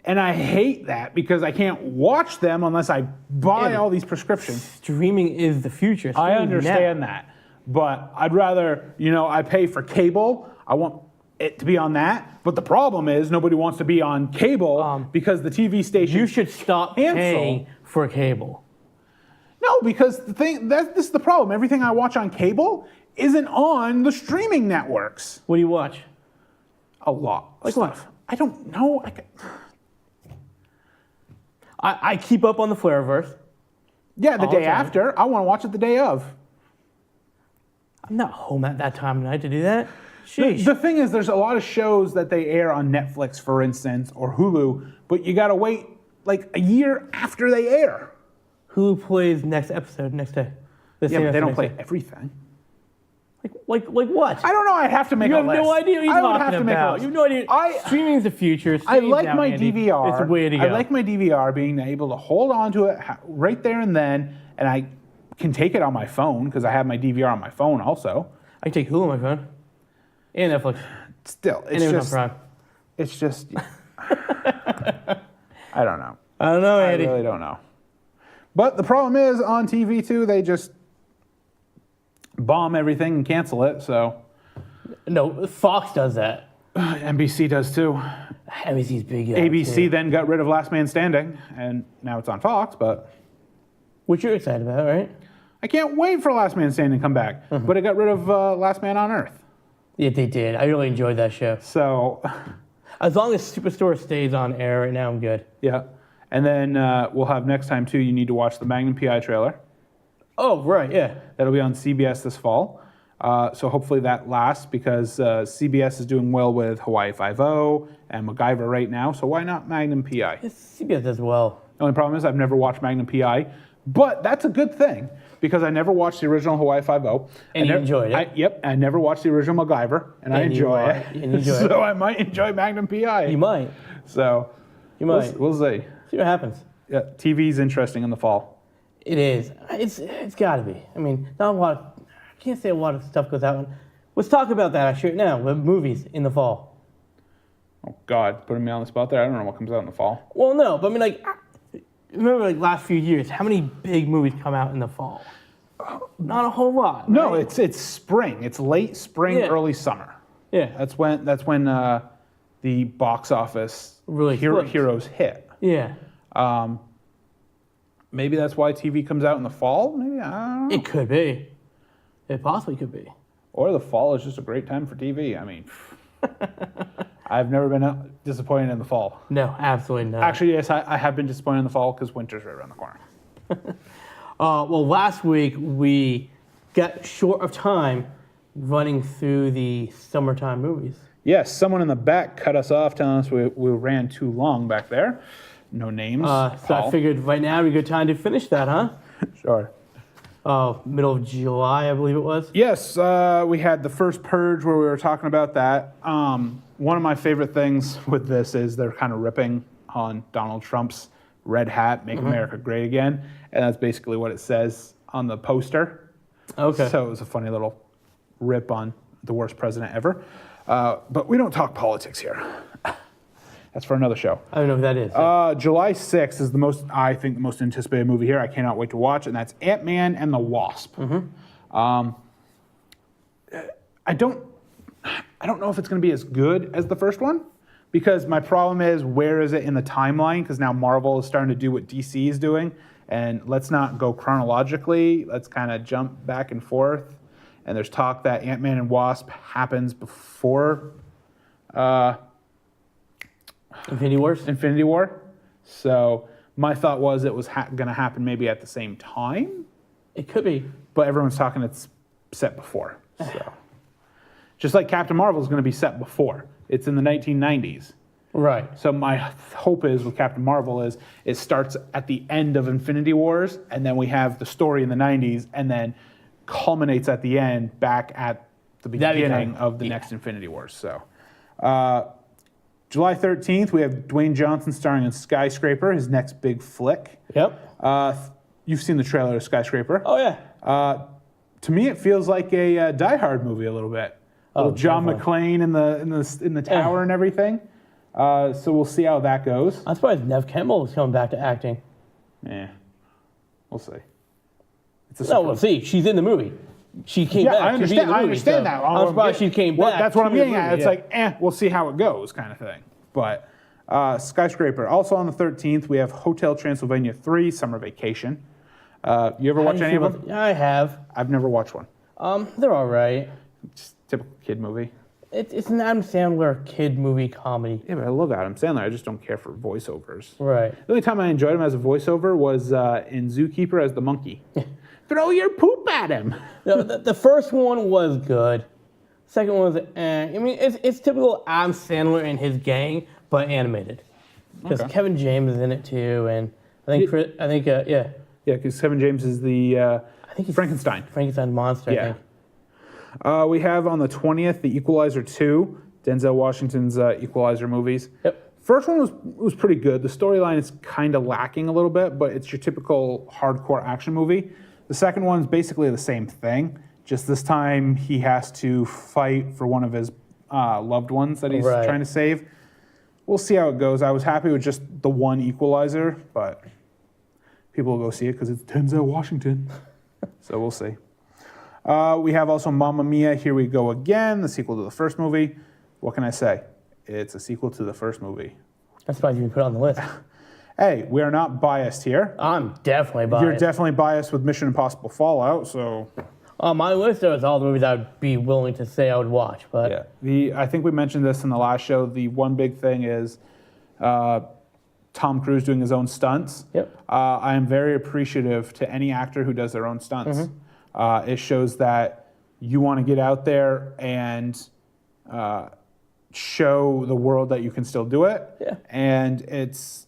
And I hate that because I can't watch them unless I buy all these prescriptions. Streaming is the future. I Streaming understand now. that. But I'd rather, I pay for cable. I want it to be on that. But the problem is nobody wants to be on cable because the TV station... You should stop paying for cable. No, because this is the problem. Everything I watch on cable isn't on the streaming networks. What do you watch? A lot of stuff. What? I don't know. I keep up on the Flareverse. Yeah, the All day the time. after. I want to watch it the day of. I'm not home at that time of night to do that. The, Sheesh. the thing is, there's a lot of shows that they air on Netflix, for instance, or Hulu, but you got to wait like a year after they air. Who plays next episode next day? The Yeah, same but they don't episode play next day. everything. Like what? I don't know. I'd have to make You a have list. no idea what you're I would talking have to make a about. list. You have no idea. Streaming's the future. I Save like now, my Andy. DVR. It's the way to go. I like my DVR being able to hold on to it right there and then, and I can take it on my phone because I have my DVR on my phone also. I can take Hulu on my phone. And Netflix. Still, And Amazon Prime. it's just, I don't know. I don't know, Andy. I really don't know. But the problem is on TV too, they just bomb everything and cancel it. So No, Fox does that. NBC does too. NBC's big. ABC then got rid of Last Man Standing, and now it's on Fox. But Which you're excited about, right? I can't wait for Last Man Standing to come back. But it got rid of Last Man on Earth. Yeah, they did. I really enjoyed that show. So As long as Superstore stays on air right now, I'm good. yeah, and then we'll have next time too. You need to watch the Magnum PI trailer. Oh, right, yeah. That'll be on CBS this fall. So hopefully that lasts because CBS is doing well with Hawaii Five-0 and MacGyver right now. So why not Magnum PI? It's CBS as well. The only problem is I've never watched Magnum PI, but that's a good thing because I never watched the original Hawaii Five-0. And you enjoyed it. Yep, I never watched the original MacGyver, and I enjoy it. And you enjoy it. So I might enjoy Magnum PI. You might. So You might. we'll see. See what happens. Yeah, TV's interesting in the fall. It is. It's got to be. I mean, not a lot. I can't say a lot of stuff goes out. Let's talk about that actually right now. With movies in the fall. Oh God, putting me on the spot there. I don't know what comes out in the fall. Well, no, but I mean, like, remember, like last few years, how many big movies come out in the fall? Not a whole lot. No, right? it's spring. It's late spring, Yeah. early summer. Yeah. That's when the box office Really flips. heroes hit. Yeah. Maybe that's why TV comes out in the fall. Maybe I don't know. It could be. It possibly could be. Or the fall is just a great time for TV. I mean, I've never been disappointed in the fall. No, absolutely not. Actually, yes, I have been disappointed in the fall because winter's right around the corner. Well, last week we got short of time running through the summertime movies. Yes, someone in the back cut us off telling us we ran too long back there. No names. So Paul. I figured right now would be a good time to finish that, huh? Sure. Middle of July, I believe it was. Yes, we had the first Purge where we were talking about that. One of my favorite things with this is they're kind of ripping on Donald Trump's red hat, Make America Great Again. And that's basically what it says on the poster. Okay. So it was a funny little rip on the worst president ever. But we don't talk politics here. That's for another show. I don't know who that is. July 6th is the most anticipated movie here. I cannot wait to watch, and that's Ant-Man and the Wasp. I don't know if it's going to be as good as the first one, because my problem is where is it in the timeline? Because now Marvel is starting to do what DC is doing, and let's not go chronologically. Let's kind of jump back and forth. And there's talk that Ant-Man and Wasp happens before Infinity War. So my thought was it was going to happen maybe at the same time, it could be. but everyone's talking it's set before. So just like Captain Marvel is going to be set before. It's in the 1990s. Right. So my hope is with Captain Marvel is it starts at the end of Infinity Wars, and then we have the story in the 90s, and then culminates at the end back at the beginning of the next Infinity Wars. So July 13th, we have Dwayne Johnson starring in Skyscraper, his next big flick. Yep. You've seen the trailer of Skyscraper. Oh, yeah. To me, it feels like a Die Hard movie a little bit. Little John definitely. McClane in the tower and everything. So we'll see how that goes. I'm surprised Nev Campbell is coming back to acting. Yeah, we'll see. It's No, we'll see. She's in the movie. She came back. I understand. I understand that. I'm surprised she came back. That's what I'm to the getting at. movie, It's like, we'll see how it goes, kind of thing. But Skyscraper. Also on the 13th, we have Hotel Transylvania 3: Summer Vacation. You ever watch any of them? Yeah, I have. I've never watched one. They're all right. Just typical kid movie. It's an Adam Sandler kid movie comedy. Yeah, but I love Adam Sandler. I just don't care for voiceovers. Right. The only time I enjoyed him as a voiceover was in Zookeeper as the monkey. Throw your poop at him. The first one was good. Second one was, I mean, it's typical Adam Sandler and his gang, but animated. Because Okay. Kevin James is in it too, and I think yeah, Yeah, because Kevin James is the I think he's Frankenstein. Frankenstein monster. Yeah. I think. We have on the 20th the Equalizer 2, Denzel Washington's Equalizer movies. Yep. First one was pretty good. The storyline is kind of lacking a little bit, but it's your typical hardcore action movie. The second one's basically the same thing. Just this time he has to fight for one of his loved ones that he's Right. trying to save. We'll see how it goes. I was happy with just the one Equalizer, but people will go see it because it's Denzel Washington. So we'll see. We have also Mamma Mia, Here We Go Again, the sequel to the first movie. What can I say? It's a sequel to the first movie. That's why you can put it on the list. Hey, we are not biased here. I'm definitely biased. You're definitely biased with Mission Impossible Fallout, so... On my list, there was all the movies I would be willing to say I would watch, but Yeah. I think we mentioned this in the last show. The one big thing is Tom Cruise doing his own stunts. Yep. I am very appreciative to any actor who does their own stunts. It shows that you want to get out there and show the world that you can still do it. Yeah. And it's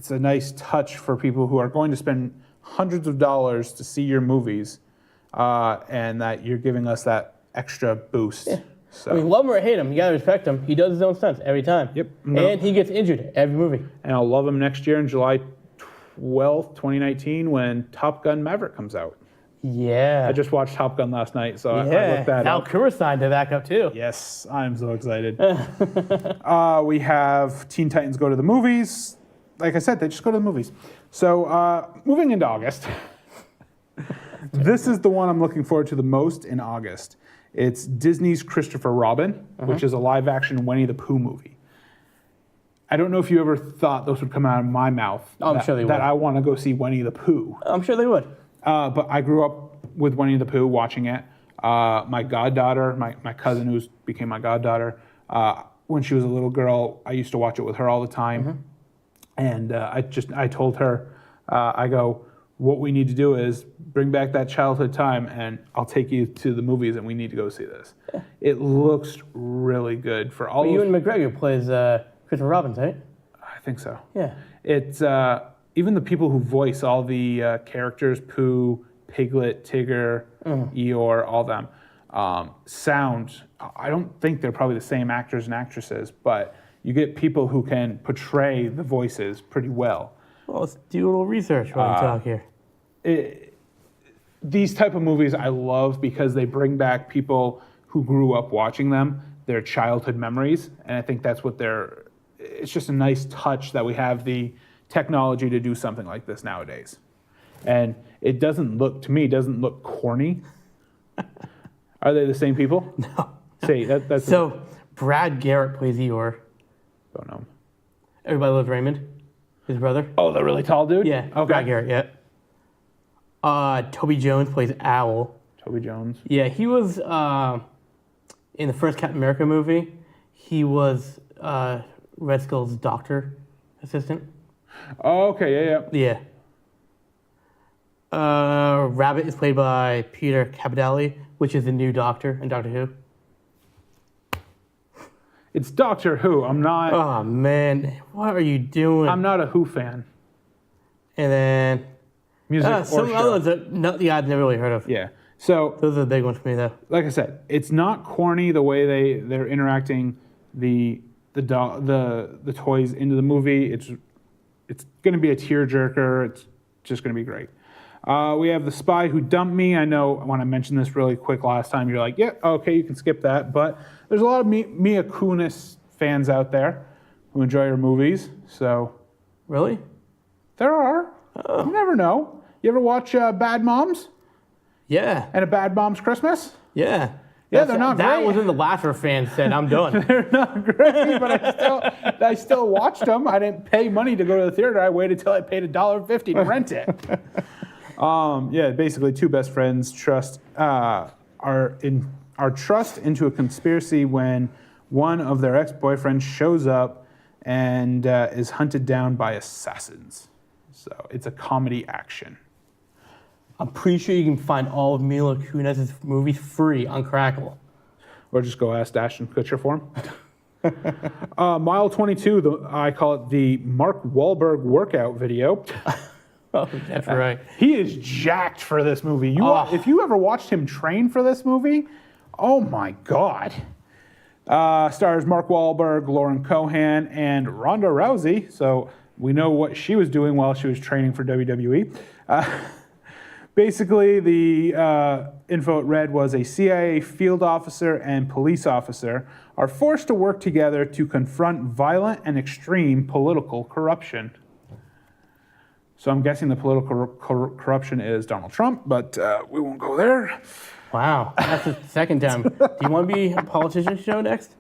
a nice touch for people who are going to spend hundreds of dollars to see your movies, and that you're giving us that extra boost. Yeah. So. I mean, love him or hate him, you gotta respect him. He does his own stunts every time. Yep. And he gets injured every movie. And I'll love him next year in July 12th, 2019, when Top Gun Maverick comes out. Yeah. I just watched Top Gun last night, so I yeah. looked that Val up. Kursine did that up too. Yes, I'm so excited. We have Teen Titans Go to the Movies. Like I said, they just go to the movies. So moving into August, this is the one I'm looking forward to the most in August. It's Disney's Christopher Robin, which is a live-action Winnie the Pooh movie. I don't know if you ever thought those would come out of my mouth. I'm sure they would. That I want to go see Winnie the Pooh. I'm sure they would. But I grew up with Winnie the Pooh watching it. My goddaughter, my cousin who became my goddaughter, when she was a little girl, I used to watch it with her all the time. And I told her, I go, what we need to do is bring back that childhood time and I'll take you to the movies and we need to go see this. Yeah. It looks really good for all But Ewan McGregor plays Christopher Robin, right? I think so. Yeah. It's even the people who voice all the characters, Pooh, Piglet, Tigger, Eeyore, all them, sound, I don't think they're probably the same actors and actresses, but you get people who can portray the voices pretty well. Well, let's do a little research while we talk here. These type of movies I love because they bring back people who grew up watching them, their childhood memories, and I think that's what it's just a nice touch that we have the technology to do something like this nowadays. And it doesn't look corny. Are they the same people? No. Say that's So, Brad Garrett plays Eeyore. don't know. Everybody loves Raymond, his brother. Oh, the really tall dude? Yeah, Okay. Brad Garrett, yeah. Toby Jones plays Owl. Toby Jones. Yeah, he was in the first Captain America movie. He was Red Skull's doctor assistant. Oh, okay, yeah. Yeah. Rabbit is played by Peter Capaldi, which is the new Doctor in Doctor Who. It's Doctor Who. I'm not. Oh man, what are you doing? I'm not a Who fan. And then Music or some show. others that I've never really heard of. Yeah. So, Those are the big ones for me though. like I said, it's not corny the way they're interacting the toys into the movie. It's going to be a tearjerker. It's just going to be great. We have The Spy Who Dumped Me. I know when I mentioned this really quick last time, you're like, yeah, okay, you can skip that. But there's a lot of Mia Kunis fans out there who enjoy her movies. So Really? there are. You never know. You ever watch Bad Moms Yeah. and A Bad Mom's Christmas? Yeah. Yeah, they're not That great. was when the Laughter fans said, I'm done. They're not great, but I still watched them. I didn't pay money to go to the theater. I waited till I paid $1.50 to rent it. Yeah, basically, two best friends trust trust into a conspiracy when one of their ex-boyfriends shows up and is hunted down by assassins. So it's a comedy action. I'm pretty sure you can find all of Mila Kunis' movies free on Crackle. Or just go ask Ashton Kutcher for him. Mile 22, I call it the Mark Wahlberg workout video. Oh, that's right. He is jacked for this movie. If you ever watched him train for this movie, oh my God. Stars Mark Wahlberg, Lauren Cohan, and Ronda Rousey. So we know what she was doing while she was training for WWE. Basically, the info it read was a CIA field officer and police officer are forced to work together to confront violent and extreme political corruption. So I'm guessing the political corruption is Donald Trump, but we won't go there. Wow, that's the second time. Do you want to be a politician show next?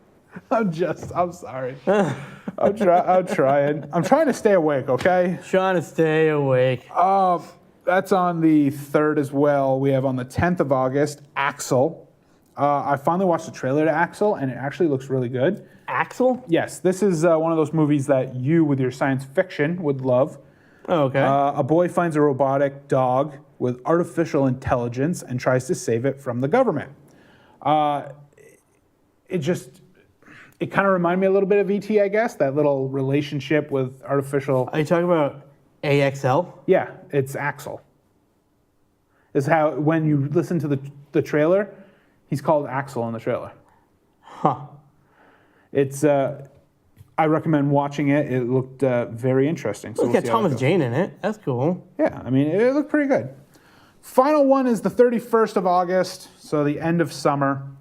I'm sorry. I'm trying. I'm trying to stay awake, okay? Trying to stay awake. That's on the 3rd as well. We have on the 10th of August, Axel. I finally watched the trailer to Axel, and it actually looks really good. Axel? Yes, this is one of those movies that you, with your science fiction, would love. Oh, okay. A boy finds a robotic dog with artificial intelligence and tries to save it from the government. It kind of reminded me a little bit of E.T., I guess, that little relationship with artificial... Are you talking about AXL? Yeah, it's Axel. Is how, when you listen to the trailer, he's called Axel in the trailer. Huh. It's... I recommend watching it. It looked very interesting. So Look at Thomas Jane in it. That's cool. Yeah, I mean, it looked pretty good. Final one is the 31st of August, so the end of summer,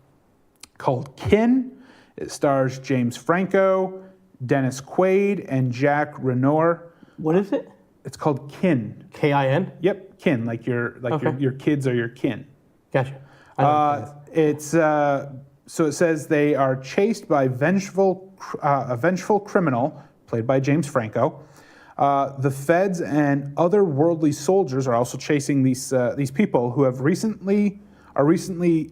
called Kin. It stars James Franco, Dennis Quaid, and Jack Renoir. What is it? It's called Kin. K-I-N? Yep, kin, like Okay. your kids are your kin. Gotcha. I know what it is. It's so it says they are chased by a vengeful criminal played by James Franco. The feds and other worldly soldiers are also chasing these people who are recently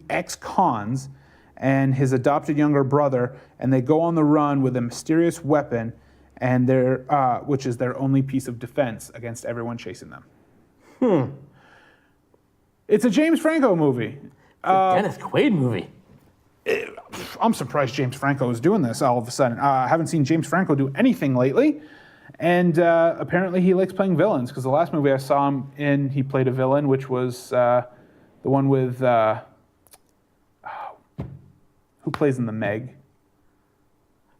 ex-cons and his adopted younger brother, and they go on the run with a mysterious weapon, and which is their only piece of defense against everyone chasing them. It's a James Franco movie. Dennis Quaid movie. I'm surprised James Franco is doing this all of a sudden. I haven't seen James Franco do anything lately, and apparently he likes playing villains, because the last movie I saw him in, he played a villain, which was the one with... who plays in The Meg?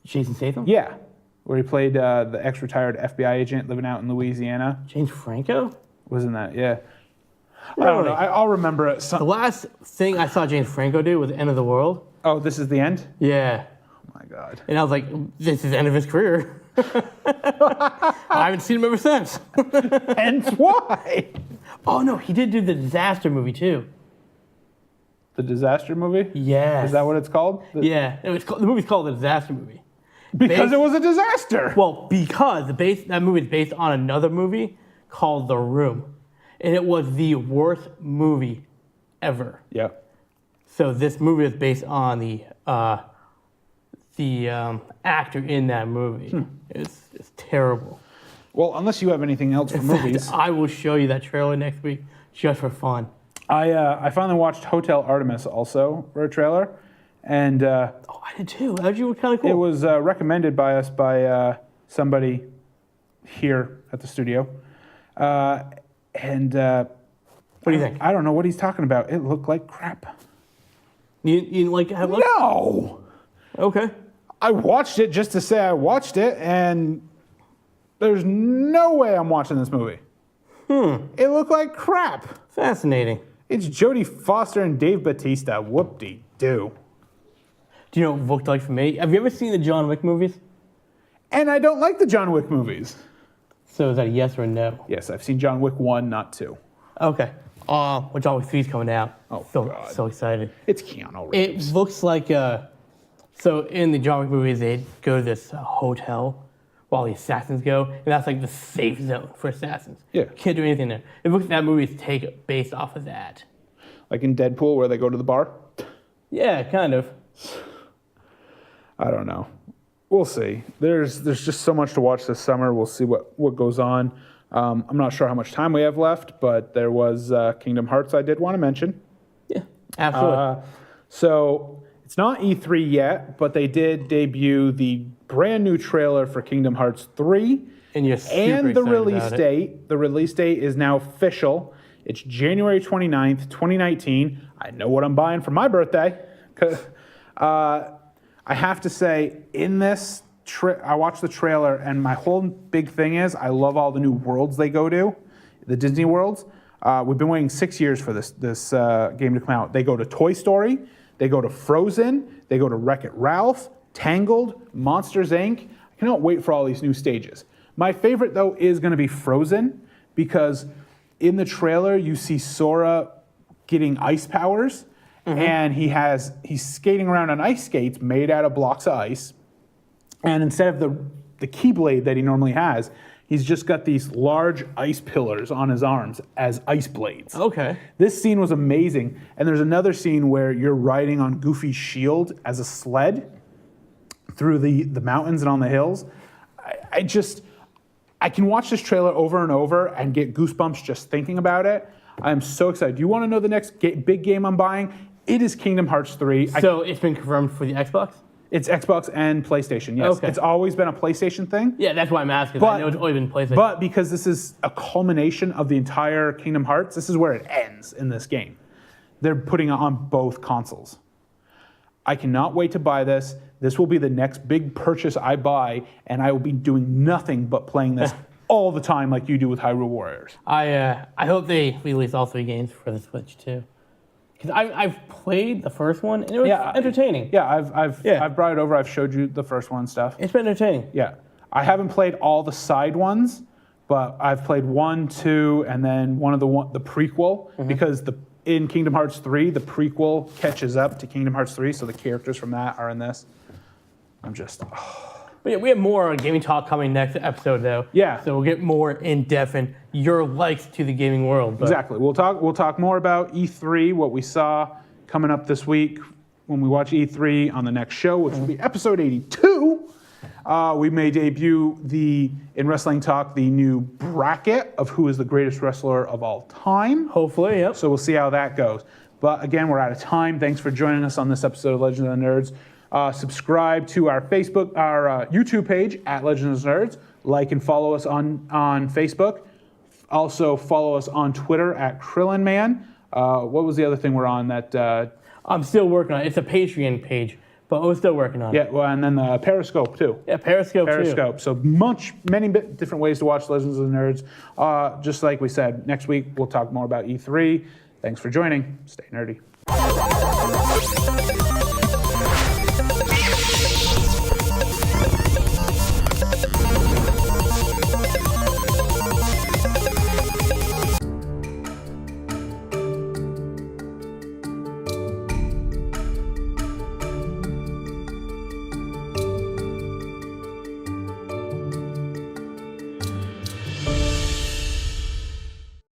Jason Statham? Yeah, where he played the ex-retired FBI agent living out in Louisiana. James Franco? Wasn't that? Yeah. I don't know. I'll remember it. The last thing I saw James Franco do was End of the World. Oh, this is the end? Yeah. Oh, my God. And I was like, this is the end of his career. I haven't seen him ever since. Hence why? Oh, no, he did do the disaster movie, too. The disaster movie? Yes. Is that what it's called? Yeah. The movie's called The Disaster Movie. Because it was a disaster. Well, because that movie is based on another movie called The Room. And it was the worst movie ever. Yeah. So this movie is based on the actor in that movie. It's terrible. Well, unless you have anything else for movies. I will show you that trailer next week just for fun. I finally watched Hotel Artemis also for a trailer. And Oh, I did too. That was kind of cool. it was recommended by us by somebody here at the studio. What do you think? I don't know what he's talking about. It looked like crap. You didn't like have look? No! Okay. I watched it just to say I watched it, and there's no way I'm watching this movie. It looked like crap. Fascinating. It's Jodie Foster and Dave Bautista. Whoop-de-doo. Do you know what it looked like for me? Have you ever seen the John Wick movies? And I don't like the John Wick movies. So is that a yes or a no? Yes, I've seen John Wick 1, not 2. Okay. Well, John Wick 3 is coming out. Oh, so, God. So excited. It's Keanu Reeves. It looks like, so in the John Wick movies, they go to this hotel while the assassins go, and that's like the safe zone for assassins. Yeah. Can't do anything there. It looks like that movie is based off of that. Like in Deadpool where they go to the bar? Yeah, kind of. I don't know. We'll see. There's just so much to watch this summer. We'll see what goes on. I'm not sure how much time we have left, but there was Kingdom Hearts I did want to mention. Yeah, absolutely. So It's not E3 yet, but they did debut the brand new trailer for Kingdom Hearts 3. And you're super And the excited release about it. date. The release date is now official. It's January 29th, 2019. I know what I'm buying for my birthday. I have to say, in this, I watched the trailer, and my whole big thing is I love all the new worlds they go to, the Disney worlds. We've been waiting 6 years for this game to come out. They go to Toy Story, they go to Frozen, they go to Wreck-It Ralph, Tangled, Monsters, Inc. I cannot wait for all these new stages. My favorite, though, is going to be Frozen, because in the trailer, you see Sora getting ice powers, and he's skating around on ice skates made out of blocks of ice. And instead of the Keyblade that he normally has, he's just got these large ice pillars on his arms as ice blades. Okay. This scene was amazing. And there's another scene where you're riding on Goofy's shield as a sled through the mountains and on the hills. I can watch this trailer over and over and get goosebumps just thinking about it. I'm so excited. Do you want to know the next big game I'm buying? It is Kingdom Hearts 3. So it's been confirmed for the Xbox? It's Xbox and PlayStation, yes. Okay. It's always been a PlayStation thing. Yeah, that's why I'm asking. I know it's always been PlayStation. But because this is a culmination of the entire Kingdom Hearts, this is where it ends in this game. They're putting it on both consoles. I cannot wait to buy this. This will be the next big purchase I buy, and I will be doing nothing but playing this all the time like you do with Hyrule Warriors. I hope they release all 3 games for the Switch too. Because I've played the first one and it was entertaining. Yeah, I've brought it over. I've showed you the first one and stuff. It's been entertaining. Yeah. I haven't played all the side ones, but I've played 1, 2, and then the prequel, because in Kingdom Hearts 3, the prequel catches up to Kingdom Hearts 3, so the characters from that are in this. But yeah, we have more gaming talk coming next episode, though. Yeah. So we'll get more in depth in your likes to the gaming world. But Exactly. We'll talk more about E3, what we saw coming up this week when we watch E3 on the next show, which will be episode 82. We may debut in Wrestling Talk the new bracket of who is the greatest wrestler of all time. hopefully, yep. So we'll see how that goes. But again, we're out of time. Thanks for joining us on this episode of Legends of the Nerds. Subscribe to our YouTube page at Legends of Nerds. Like and follow us on Facebook. Also follow us on Twitter at KrillinMan. What was the other thing we're on that? I'm still working on it. It's a Patreon page, but we're still working on it. Yeah, well, and then Periscope too. Yeah, Periscope too. So many different ways to watch Legends of the Nerds. Just like we said, next week we'll talk more about E3. Thanks for joining. Stay nerdy.